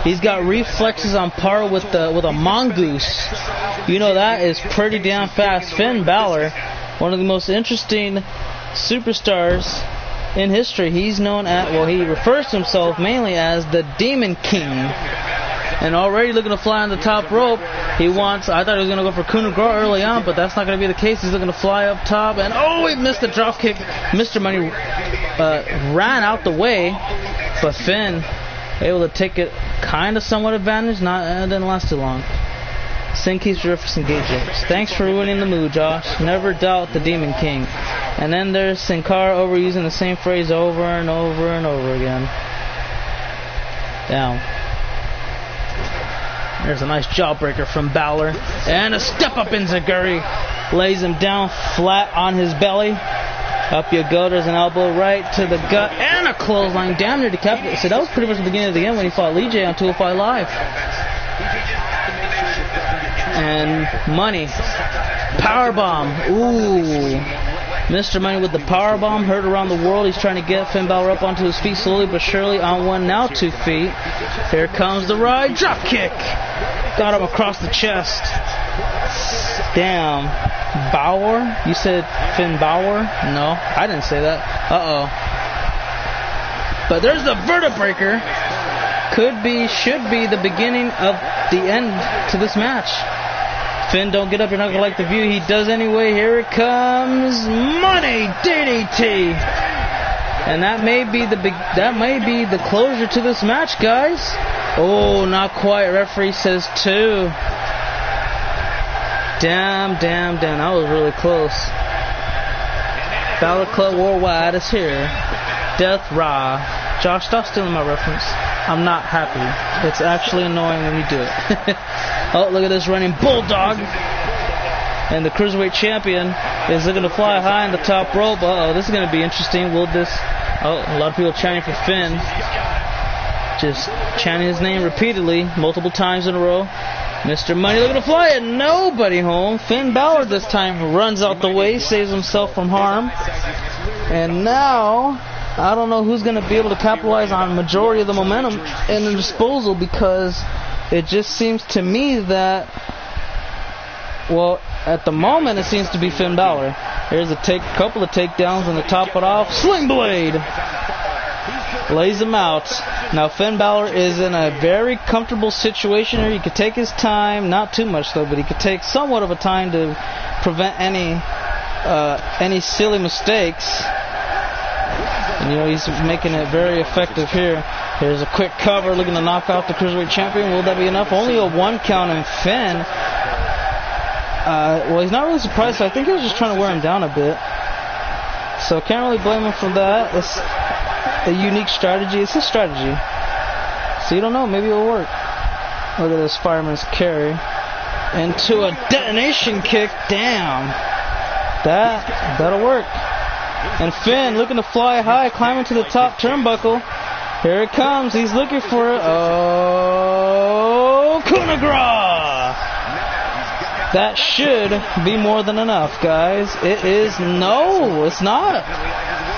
He's got reflexes on par with a mongoose. You know, that is pretty damn fast. Finn Balor, one of the most interesting superstars in history. He's known as, well, he refers to himself mainly as the Demon King. And already looking to fly on the top rope. I thought he was going to go for coup de grace early on, but that's not going to be the case. He's looking to fly up top, and oh, he missed the drop kick. Mr. Money ran out the way, but Finn able to take it kind of somewhat advantage. It didn't last too long. Sin keeps referencing gate jokes. Thanks for ruining the mood, Josh. Never doubt the Demon King. And then there's Sin Cara overusing the same phrase over and over and over again. Down. There's a nice jawbreaker from Balor. And a step-up enziguri. Lays him down flat on his belly. Up you go. There's an elbow right to the gut. And a clothesline. Damn near decapitated. So that was pretty much the beginning of the end when he fought Lee J on 205 Live. And Money. Powerbomb. Ooh. Mr. Money with the powerbomb. Heard around the world. He's trying to get Finn Balor up onto his feet slowly but surely. On one, now 2 feet. Here comes the ride. Drop kick. Got him across the chest. Damn. Balor? You said Finn Balor? No, I didn't say that. Uh-oh. But there's the vertebreaker. Should be the beginning of the end to this match. Finn, don't get up. You're not going to like the view. He does anyway. Here it comes. Money DDT. And that may be the closure to this match, guys. Oh, not quite. Referee says 2. Damn. That was really close. Balor Club Worldwide is here. Death Raw. Josh, stop stealing my reference. I'm not happy. It's actually annoying when you do it. Oh, look at this running bulldog. And the Cruiserweight Champion is looking to fly high on the top rope. Uh-oh, this is going to be interesting. A lot of people chanting for Finn. Just chanting his name repeatedly, multiple times in a row. Mr. Money looking to fly it. Nobody home. Finn Balor this time runs out the way, saves himself from harm. And now, I don't know who's going to be able to capitalize on the majority of the momentum in the disposal, because it just seems to me that, well, at the moment it seems to be Finn Balor. Here's a couple of takedowns, and to top it off, Sling Blade lays him out. Now Finn Balor is in a very comfortable situation here. He could take his time, not too much though, but he could take somewhat of a time to prevent any silly mistakes. And you know, he's making it very effective here. Here's a quick cover, looking to knock off the Cruiserweight Champion. Will that be enough? Only a 1 count, and Finn Well, he's not really surprised, so I think he was just trying to wear him down a bit. So can't really blame him for that. It's a unique strategy. It's his strategy. So you don't know, maybe it'll work. Look at this fireman's carry. Into a detonation kick. Damn. That'll work. And Finn looking to fly high, climbing to the top turnbuckle. Here it comes. He's looking for it. Oh, coup de grace. That should be more than enough, guys. It is. No, it's not.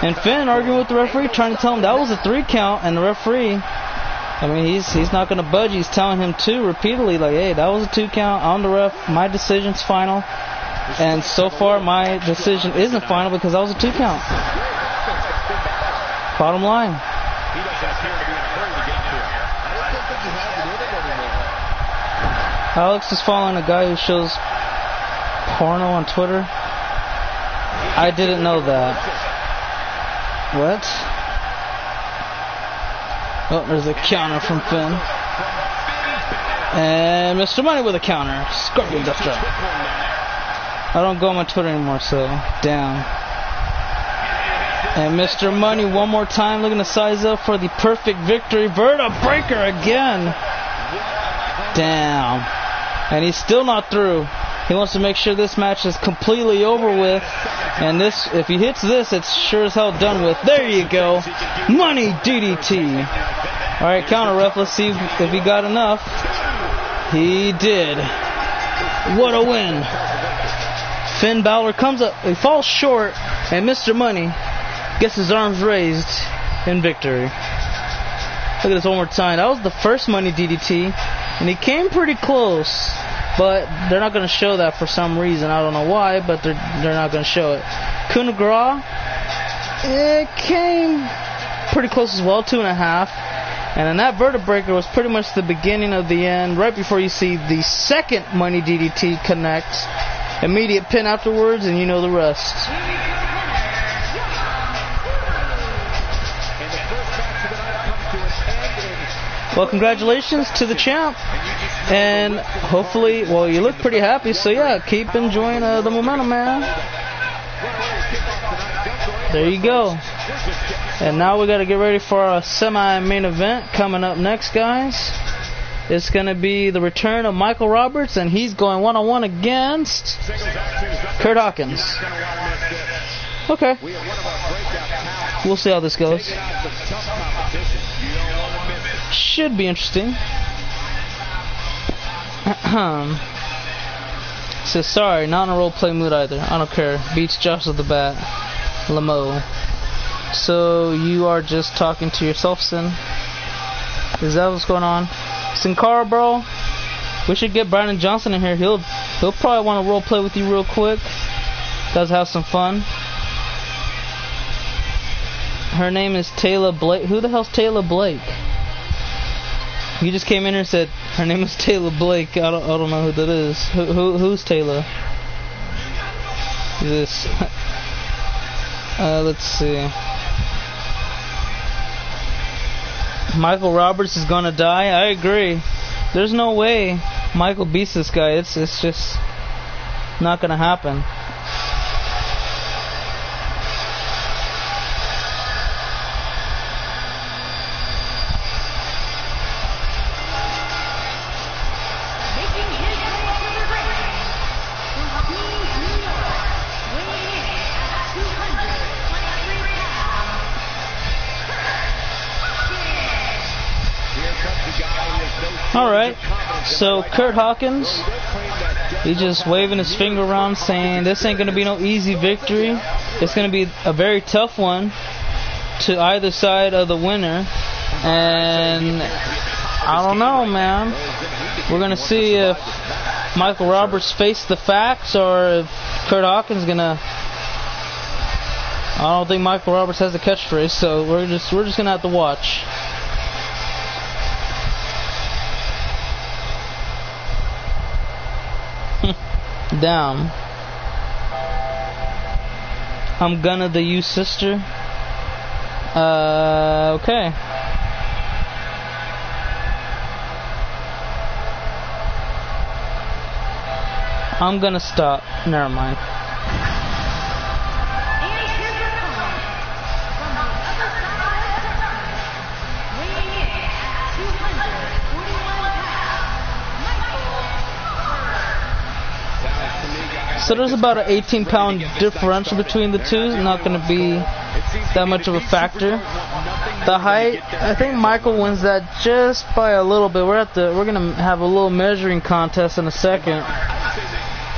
And Finn arguing with the referee, trying to tell him that was a 3 count, and the referee, I mean, he's not going to budge. He's telling him to repeatedly, like, hey, that was a 2 count. I'm the ref. My decision's final. And so far, my decision isn't final because that was a 2 count. Bottom line. Alex is following a guy who shows porno on Twitter. I didn't know that. What? Oh, there's a counter from Finn. And Mr. Money with a counter. Scorpion Death Drop. I don't go on my Twitter anymore, so down. And Mr. Money one more time looking to size up for the perfect victory. Verta breaker again. Down. And he's still not through. He wants to make sure this match is completely over with. And this, if he hits this, it's sure as hell done with. There you go. Money DDT. Alright, counter ref. Let's see if he got enough. He did. What a win. Finn Balor comes up, he falls short, and Mr. Money gets his arms raised in victory. Look at this one more time. That was the first Money DDT, and he came pretty close, but they're not going to show that for some reason. I don't know why, but they're not going to show it. Coup de grace, it came pretty close as well, 2.5. And then that vertebraker was pretty much the beginning of the end, right before you see the second Money DDT connect. Immediate pin afterwards, and you know the rest. Well, congratulations to the champ. And hopefully, well, you look pretty happy, so yeah, keep enjoying the momentum, man. There you go. And now we got to get ready for our semi-main event coming up next, guys. It's going to be the return of Michael Roberts, and he's going one-on-one against Kurt Hawkins. Okay. We'll see how this goes. Should be interesting. Says, sorry, not in a role-play mood either. I don't care. Beats Josh with the bat. Lamo. So, you are just talking to yourself, Sin? Is that what's going on? Sin Cara, bro, we should get Brandon Johnson in here. He'll probably want to role play with you real quick. Guys, have some fun. Her name is Taylor Blake. Who the hell's Taylor Blake? You just came in here and said her name is Taylor Blake. I don't know who that is. Who's Taylor? Is this? Let's see. Michael Roberts is gonna die. I agree. There's no way Michael beats this guy. It's just not gonna happen. Alright, so Kurt Hawkins, he's just waving his finger around saying this ain't going to be no easy victory. It's going to be a very tough one to either side of the winner. And I don't know, man. We're going to see if Michael Roberts faced the facts or if Kurt Hawkins going to... I don't think Michael Roberts has a catchphrase, so we're just going to have to watch. Down. I'm gonna the you sister. Okay. I'm gonna stop. Never mind. So there's about an 18-pound differential between the two. It's not going to be that much of a factor. The height, I think Michael wins that just by a little bit. We're going to have a little measuring contest in a second.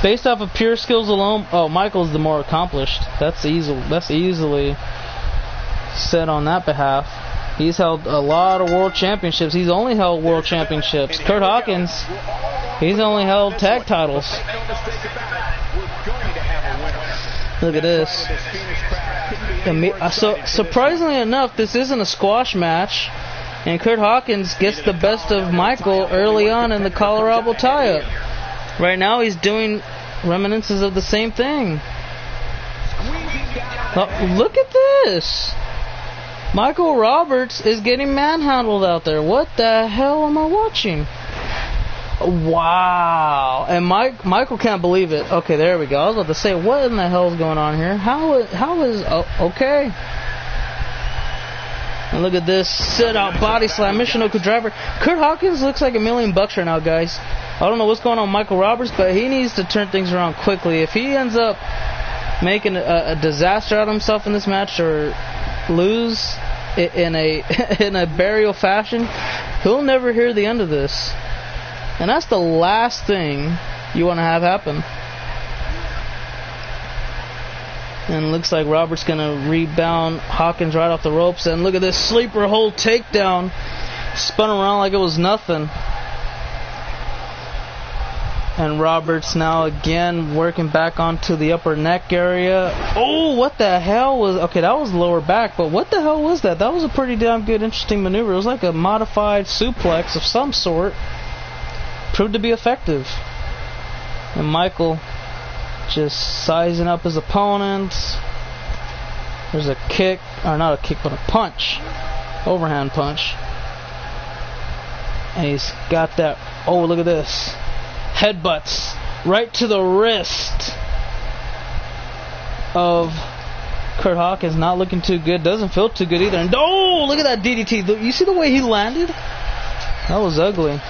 Based off of pure skills alone, Michael's the more accomplished. That's easily said on that behalf. He's held a lot of world championships. He's only held world championships. Kurt Hawkins, he's only held tag titles. Look at this. So surprisingly enough, this isn't a squash match, and Kurt Hawkins gets the best of Michael early on in the Colorado tie-up. Right now, he's doing reminiscences of the same thing. Look at this. Michael Roberts is getting manhandled out there. What the hell am I watching? Wow. And Michael can't believe it. Okay, there we go. I was about to say, what in the hell is going on here? How is okay. And look at this sit-out body slam. Michinoku driver. Kurt Hawkins looks like $1 million right now, guys. I don't know what's going on with Michael Roberts, but he needs to turn things around quickly. If he ends up making a disaster out of himself in this match or lose in a burial fashion, he'll never hear the end of this. And that's the last thing you want to have happen. And looks like Robert's going to rebound Hawkins right off the ropes. And look at this sleeper hold takedown. Spun around like it was nothing. And Roberts now again working back onto the upper neck area. Oh, what the hell was... Okay, that was lower back, but what the hell was that? That was a pretty damn good, interesting maneuver. It was like a modified suplex of some sort. Proved to be effective. And Michael just sizing up his opponents. There's a kick, or not a kick, but a punch. Overhand punch. And he's got that... Oh, look at this. Headbutts right to the wrist of Kurt Hawkins. Not looking too good. Doesn't feel too good either. And oh, look at that DDT. You see the way he landed? That was ugly.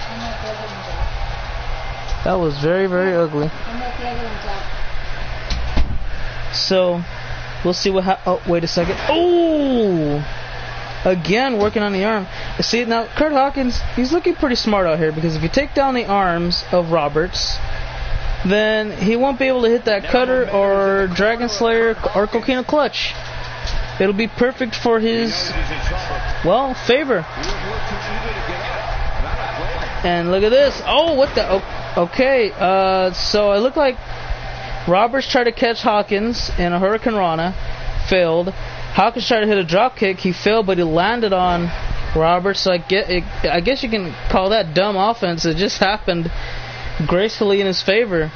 That was very, very ugly. So, we'll see what oh, wait a second. Oh! Again, working on the arm. See, now, Kurt Hawkins, he's looking pretty smart out here, because if you take down the arms of Roberts, then he won't be able to hit that cutter or Dragon Slayer or Coquina Clutch. It'll be perfect for his, well, favor. And look at this. Oh, what the... Oh, okay, so it looked like Roberts tried to catch Hawkins in a Hurricane Rana. Failed. Hawkins tried to hit a drop kick. He failed, but he landed on Roberts. So I guess you can call that dumb offense. It just happened gracefully in his favor.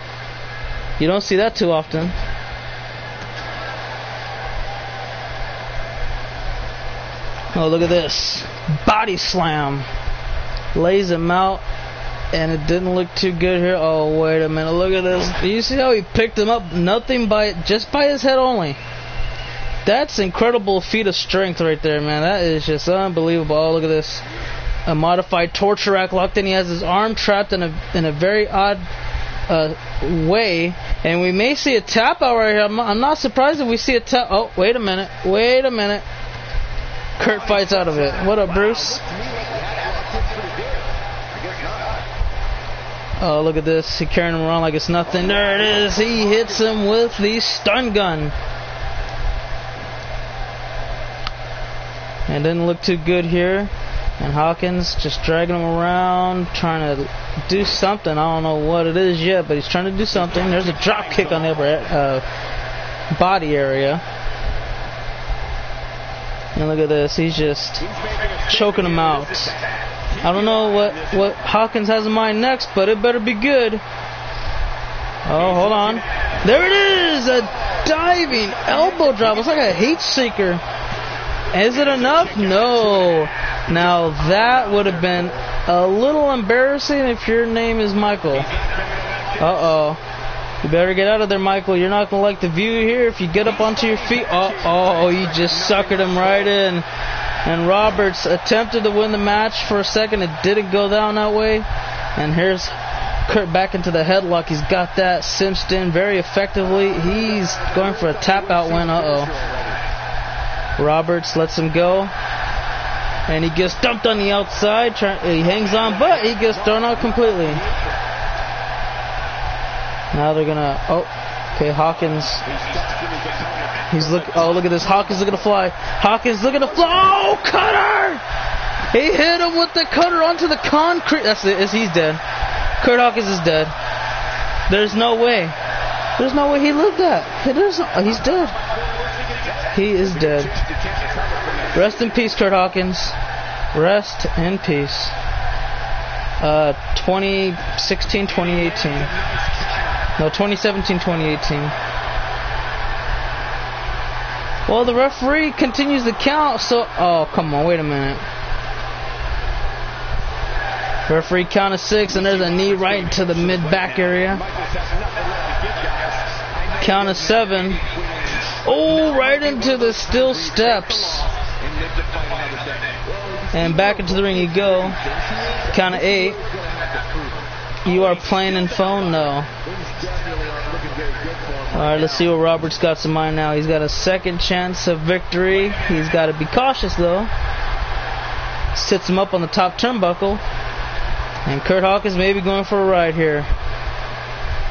You don't see that too often. Oh, look at this. Body slam. Lays him out. And it didn't look too good here. Oh, wait a minute. Look at this. You see how he picked him up? Just by his head only. That's incredible feat of strength right there, man. That is just unbelievable. Oh, look at this. A modified torture rack locked in. He has his arm trapped in a very odd way. And we may see a tap out right here. I'm not surprised if we see a tap. Oh, wait a minute. Wait a minute. Kurt fights out of it. What up, Bruce? Oh, look at this. He's carrying him around like it's nothing. There it is. He hits him with the stun gun. And didn't look too good here. And Hawkins just dragging him around, trying to do something. I don't know what it is yet, but he's trying to do something. There's a drop kick on the upper body area. And look at this. He's just choking him out. I don't know what Hawkins has in mind next, but it better be good. Oh, hold on. There it is! A diving elbow drop. It's like a heat seeker. Is it enough? No. Now that would have been a little embarrassing if your name is Michael. Uh-oh. You better get out of there, Michael. You're not going to like the view here if you get up onto your feet. Oh, you just suckered him right in. And Roberts attempted to win the match for a second. It didn't go down that way. And here's Kurt back into the headlock. He's got that cinched in very effectively. He's going for a tap out win. Roberts lets him go. And he gets dumped on the outside. He hangs on, but he gets thrown out completely. Now they're gonna. Okay, Hawkins. Look at this. Hawkins looking to fly. Hawkins looking to fly. Oh, cutter! He hit him with the cutter onto the concrete. That's it. He's dead. Kurt Hawkins is dead. There's no way. There's no way he lived that. He's dead. He is dead. Rest in peace, Kurt Hawkins. Rest in peace. 2016, 2018. No, 2017, 2018. Well, the referee continues to count, so... Oh, come on, wait a minute. Referee counted 6, and there's a knee right into the mid-back area. Count of 7. Oh, right into the steel steps. And back into the ring you go. Count of 8. You are playing in phone? No. Alright, let's see what Roberts got to mind now. He's got a second chance of victory. He's got to be cautious, though. Sits him up on the top turnbuckle. And Kurt Hawkins may be going for a ride here.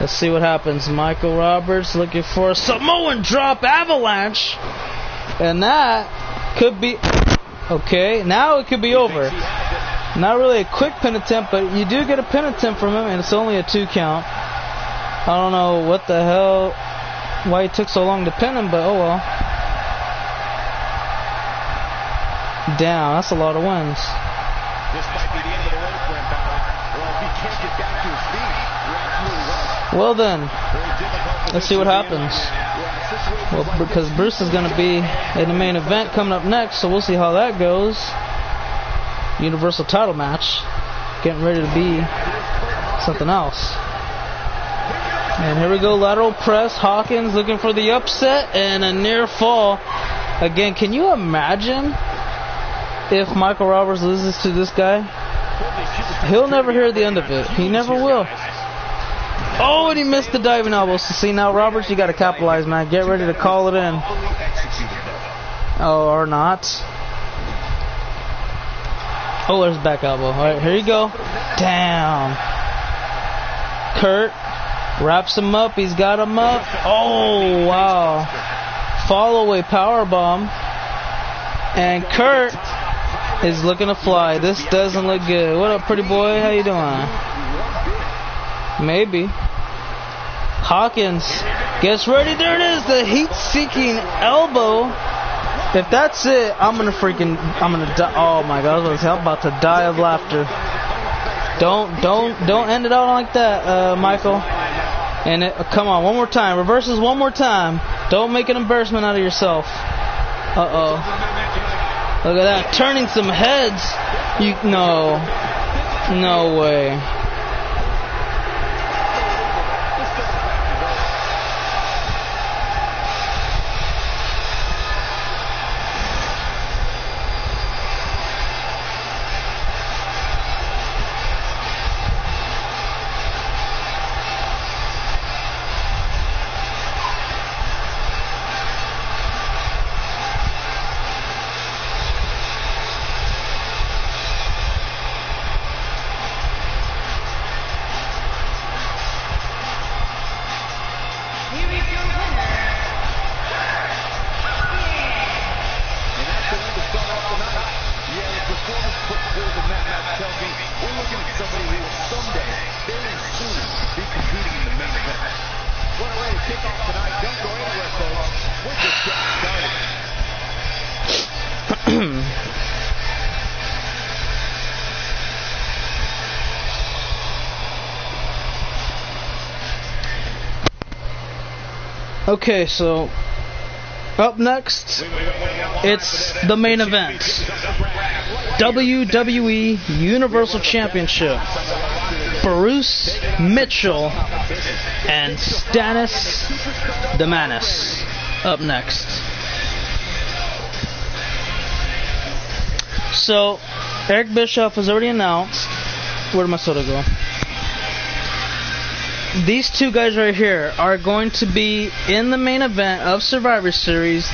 Let's see what happens. Michael Roberts looking for a Samoan drop avalanche. And that could be... Okay, now it could be over. Not really a quick pin attempt, but you do get a pin attempt from him, and it's only a 2 count. I don't know what the hell, why it took so long to pin him, but oh well. Damn, that's a lot of wins. This might be the end of the road for him, Well, if he can't get back to his feet, well then, let's see what happens. Well, because Bruce is going to be in the main event coming up next, so we'll see how that goes. Universal title match. Getting ready to be something else. And here we go, lateral press. Hawkins looking for the upset and a near fall. Again, can you imagine if Michael Roberts loses to this guy? He'll never hear the end of it. He never will. Oh, and he missed the diving elbow. So see, now Roberts, you got to capitalize, man. Get ready to call it in. Oh, or not. Oh, there's back elbow. All right, here you go. Damn. Kurt wraps him up. He's got him up. Oh, wow. Fall away powerbomb. And Kurt is looking to fly. This doesn't look good. What up, pretty boy? How you doing? Maybe. Hawkins gets ready. There it is. The heat-seeking elbow. If that's it, I'm gonna die. Oh my God! I'm about to die of laughter. Don't end it out like that, Michael. And come on, one more time. Reverses one more time. Don't make an embarrassment out of yourself. Uh-oh. Look at that, turning some heads. No way. Okay, so up next, it's the main event. WWE Universal Championship. Bruce Mitchell and Stannis Demanis up next. So, Eric Bischoff has already announced. Where did my soda go? These two guys right here are going to be in the main event of Survivor Series.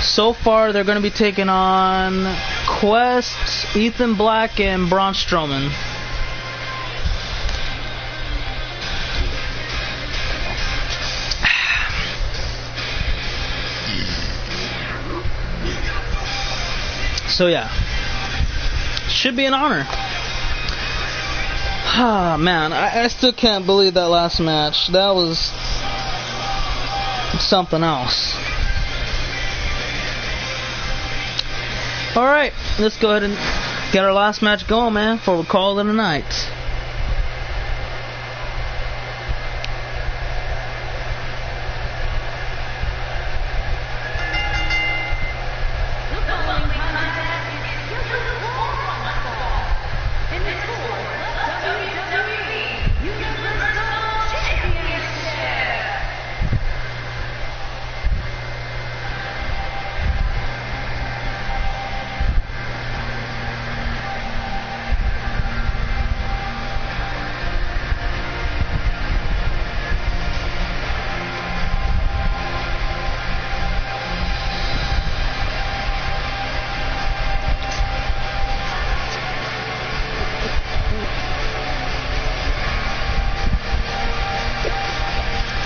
So far, they're going to be taking on Quest, Ethan Black, and Braun Strowman. So yeah, should be an honor. Ah, man, I still can't believe that last match. That was something else. Alright, let's go ahead and get our last match going, man, before we call it a night.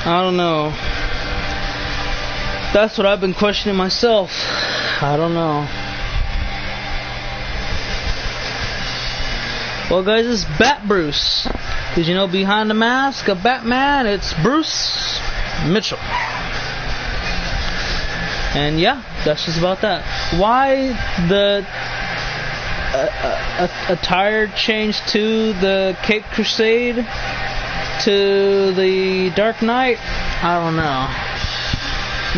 I don't know. That's what I've been questioning myself. I don't know. Well, guys, it's Bat Bruce. Did you know behind the mask of Batman, it's Bruce Mitchell? And yeah, that's just about that. Why the attire change to the Cape Crusade to the Dark Knight? I don't know.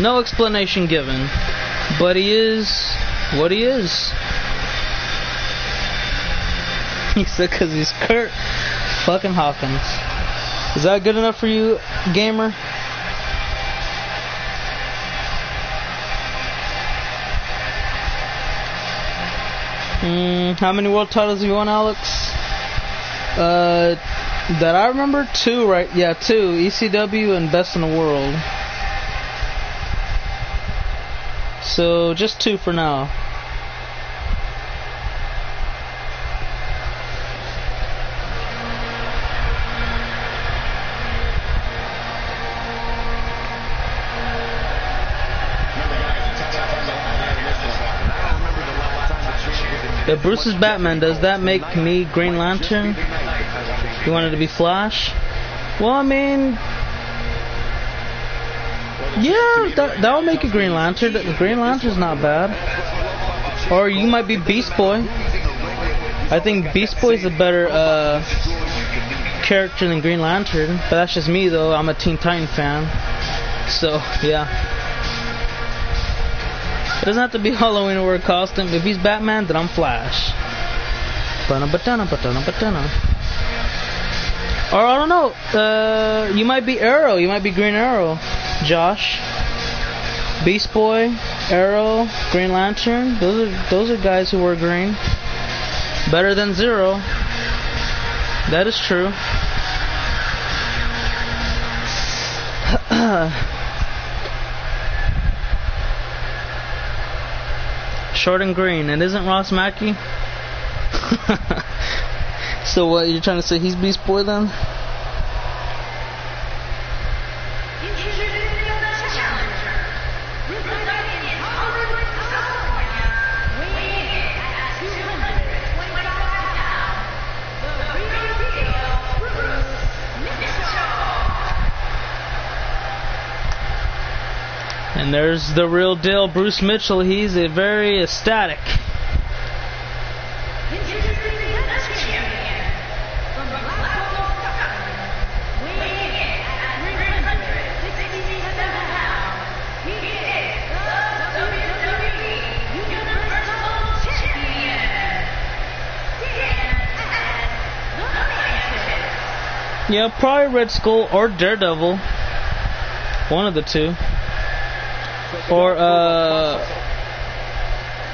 No explanation given. But he is what he is. He said because he's Kurt fucking Hawkins. Is that good enough for you, gamer? How many world titles have you won, Alex? That I remember, 2, right? Yeah, 2. ECW and Best in the World. So, just 2 for now. If Bruce is Batman, does that make me Green Lantern? You wanted to be Flash? Well, I mean, yeah, that would make you Green Lantern. The Green Lantern's not bad. Or you might be Beast Boy. I think Beast Boy's a better character than Green Lantern. But that's just me, though. I'm a Teen Titan fan. So, yeah. It doesn't have to be Halloween or wear a costume. If he's Batman, then I'm Flash. Or I don't know. You might be Arrow. You might be Green Arrow, Josh. Beast Boy, Arrow, Green Lantern. Those are guys who wear green. Better than Zero. That is true. Short and green. And isn't Ross Mackey? So what, you're trying to say he's Beast Boy then? And there's the real deal, Bruce Mitchell. He's a very ecstatic. Yeah, probably Red Skull or Daredevil. One of the two.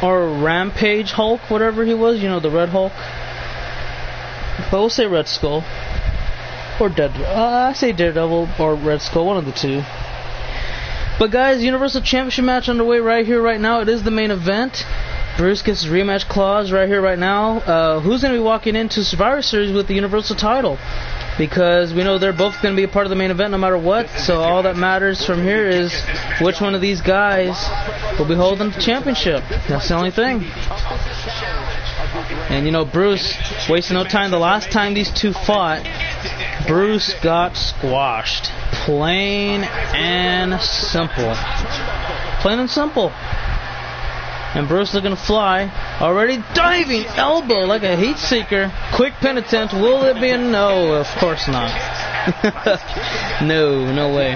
Or Rampage Hulk, whatever he was, you know, the Red Hulk. But we'll say Red Skull. Or Daredevil. I say Daredevil or Red Skull, one of the two. But guys, Universal Championship match underway right here, right now. It is the main event. Bruce gets his rematch clause right here, right now. Who's going to be walking into Survivor Series with the Universal title? Because we know they're both going to be a part of the main event no matter what. So all that matters from here is which one of these guys will be holding the championship. That's the only thing. And you know, Bruce wasting no time. The last time these two fought, Bruce got squashed. Plain and simple. Plain and simple. And Bruce looking to fly. Already diving elbow like a heat seeker. Quick pin attempt. Will it be a no? Of course not. No way.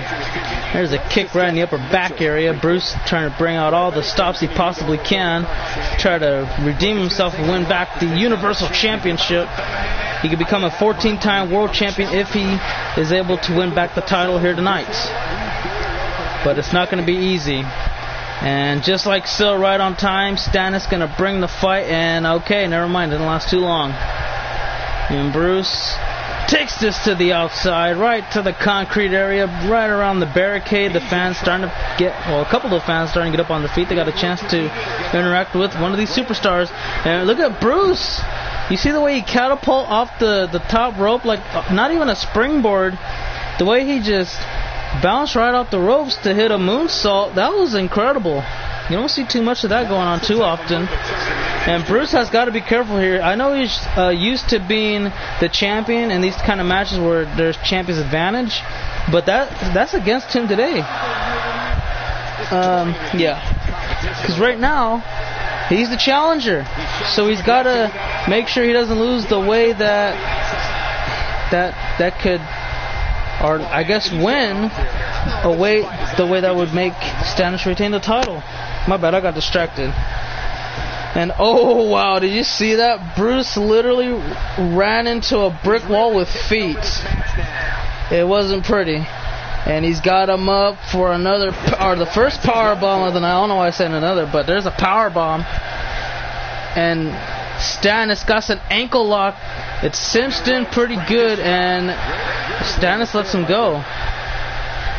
There's a kick right in the upper back area. Bruce trying to bring out all the stops he possibly can. Try to redeem himself and win back the Universal Championship. He could become a 14-time world champion if he is able to win back the title here tonight. But it's not going to be easy. And just like so, right on time, Stannis going to bring the fight. And okay, never mind, it didn't last too long. And Bruce takes this to the outside, right to the concrete area, right around the barricade. The fans starting to get, well, a couple of the fans starting to get up on their feet. They got a chance to interact with one of these superstars. And look at Bruce. You see the way he catapult off the top rope, like not even a springboard. The way he just bounced right off the ropes to hit a moonsault, that was incredible. You don't see too much of that going on too often. And Bruce has got to be careful here. I know he's used to being the champion in these kind of matches where there's champion's advantage, but that's against him today. Yeah. Because right now, he's the challenger. So he's got to make sure he doesn't lose the way that could, or I guess win the way that would make Stannis retain the title. My bad, I got distracted. And oh wow, did you see that? Bruce literally ran into a brick wall with feet. It wasn't pretty. And he's got him up for another, or the first power bomb of the night. I don't know why I said another, but there's a power bomb. And Stannis got an ankle lock. It's cinched in pretty good, and Stannis lets him go.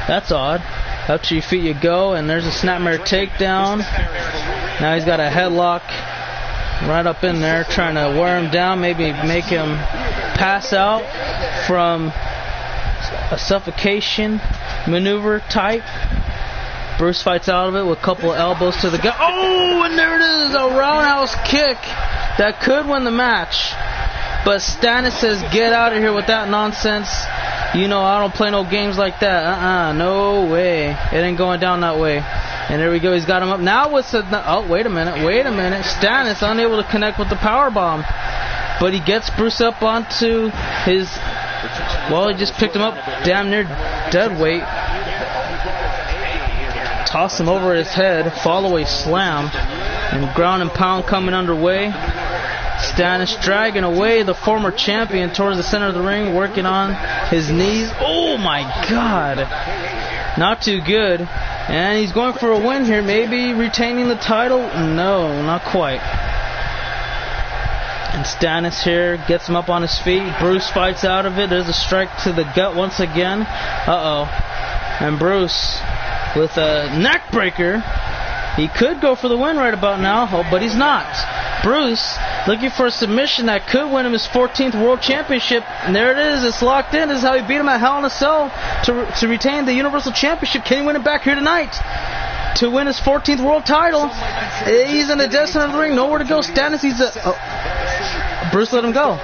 That's odd. Up to your feet you go, and there's a snapmare takedown. Now he's got a headlock right up in there, trying to wear him down, maybe make him pass out from a suffocation maneuver type. Bruce fights out of it with a couple of elbows to the gut. Oh, and there it is, a roundhouse kick that could win the match. But Stannis says, get out of here with that nonsense. You know, I don't play no games like that. No way. It ain't going down that way. And there we go, he's got him up. Now what's the... Oh, wait a minute. Stannis unable to connect with the powerbomb. But he gets Bruce up onto his... Well, he just picked him up damn near dead weight. Toss him over his head. Follow a slam. And ground and pound coming underway. Stannis dragging away the former champion towards the center of the ring, working on his knees. Oh my God. Not too good. And he's going for a win here. Maybe retaining the title? No, not quite. And Stannis here gets him up on his feet. Bruce fights out of it. There's a strike to the gut once again. And Bruce with a neck breaker. He could go for the win right about now, but he's not. Bruce looking for a submission that could win him his 14th World Championship. And there it is. It's locked in. This is how he beat him at Hell in a Cell to retain the Universal Championship. Can he win it back here tonight to win his 14th World title? He's in the dead center of the ring. Nowhere to go. Stannis, Bruce let him go.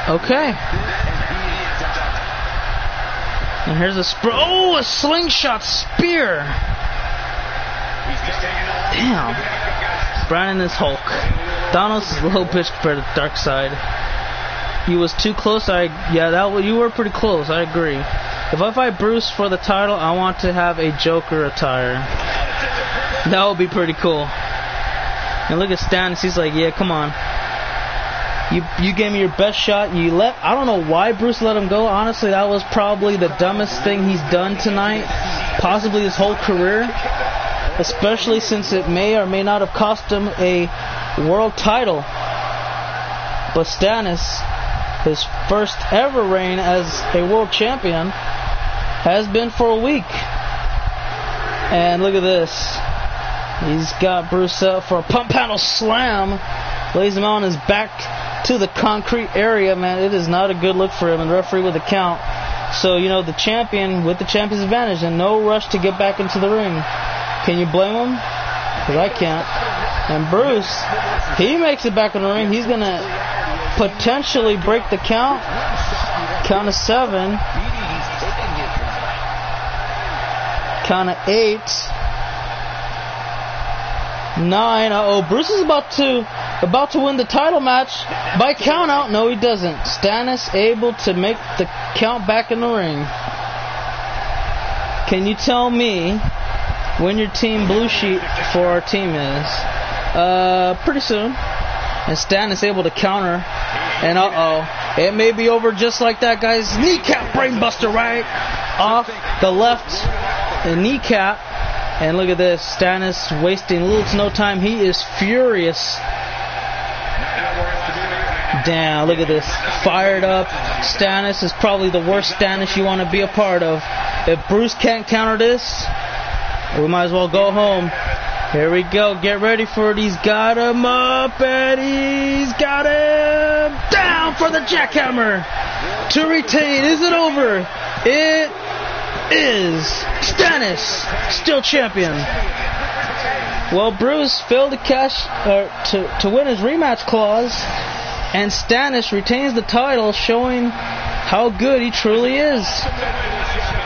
Okay. And here's a a slingshot spear. Damn. Brandon is Hulk. Thanos is a little bitch compared to Darkseid. He was too close. You were pretty close. I agree. If I fight Bruce for the title, I want to have a Joker attire. That would be pretty cool. And look at Stannis. He's like, yeah, come on. You gave me your best shot. I don't know why Bruce let him go. Honestly, that was probably the dumbest thing he's done tonight, possibly his whole career, especially since it may or may not have cost him a world title. But Stannis, his first ever reign as a world champion, has been for a week. And look at this. He's got Bruce up for a pump handle slam. Lays him on his back to the concrete area, man. It is not a good look for him, and the referee with the count. So, the champion with the champion's advantage and no rush to get back into the ring. Can you blame him? Because I can't. And Bruce, he makes it back in the ring. He's going to potentially break the count. Count of 7. Count of 8. 9. Uh-oh, Bruce is about to win the title match by count out. No, he doesn't. Stannis able to make the count back in the ring. Can you tell me when your team blue sheet for our team is? Pretty soon. And Stannis able to counter. And uh-oh, it may be over just like that, guys. Kneecap brainbuster right off the left kneecap. And look at this, Stannis wasting little to no time. He is furious. Damn, look at this. Fired up. Stannis is probably the worst Stannis you want to be a part of. If Bruce can't counter this, we might as well go home. Here we go. Get ready for it. He's got him up, and he's got him down for the jackhammer to retain. Is it over? It is. Stannis still champion. Well, Bruce failed to to win his rematch clause, and Stannis retains the title, showing how good he truly is.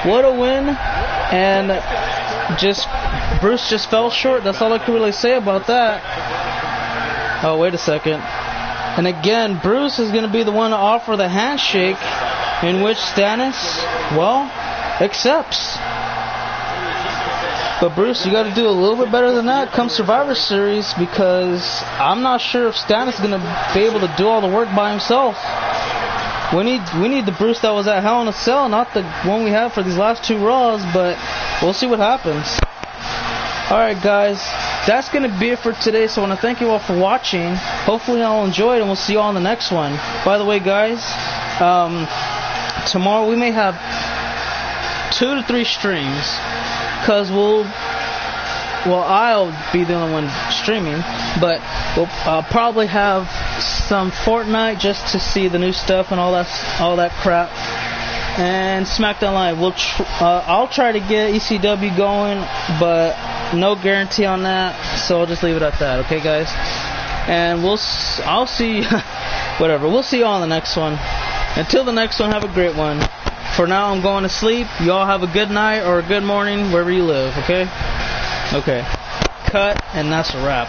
What a win! And Bruce just fell short. That's all I can really say about that. Oh, wait a second. And again, Bruce is going to be the one to offer the handshake, in which Stannis, accepts. But Bruce, you got to do a little bit better than that come Survivor Series, because I'm not sure if Stannis is going to be able to do all the work by himself. We need the Bruce that was at Hell in a Cell, not the one we have for these last 2 Raws, but we'll see what happens. Alright guys, that's going to be it for today, so I want to thank you all for watching. Hopefully y'all enjoyed, and we'll see you all on the next one. By the way guys, tomorrow we may have 2 to 3 streams, because I'll be the only one streaming, but I'll probably have some Fortnite just to see the new stuff and all that crap, and SmackDown Live. I'll try to get ECW going, but no guarantee on that, so I'll just leave it at that. Okay, guys, and I'll see. Whatever. We'll see you all on the next one. Until the next one, have a great one. For now, I'm going to sleep. Y'all have a good night or a good morning wherever you live. Okay. Okay. Cut, and that's a wrap.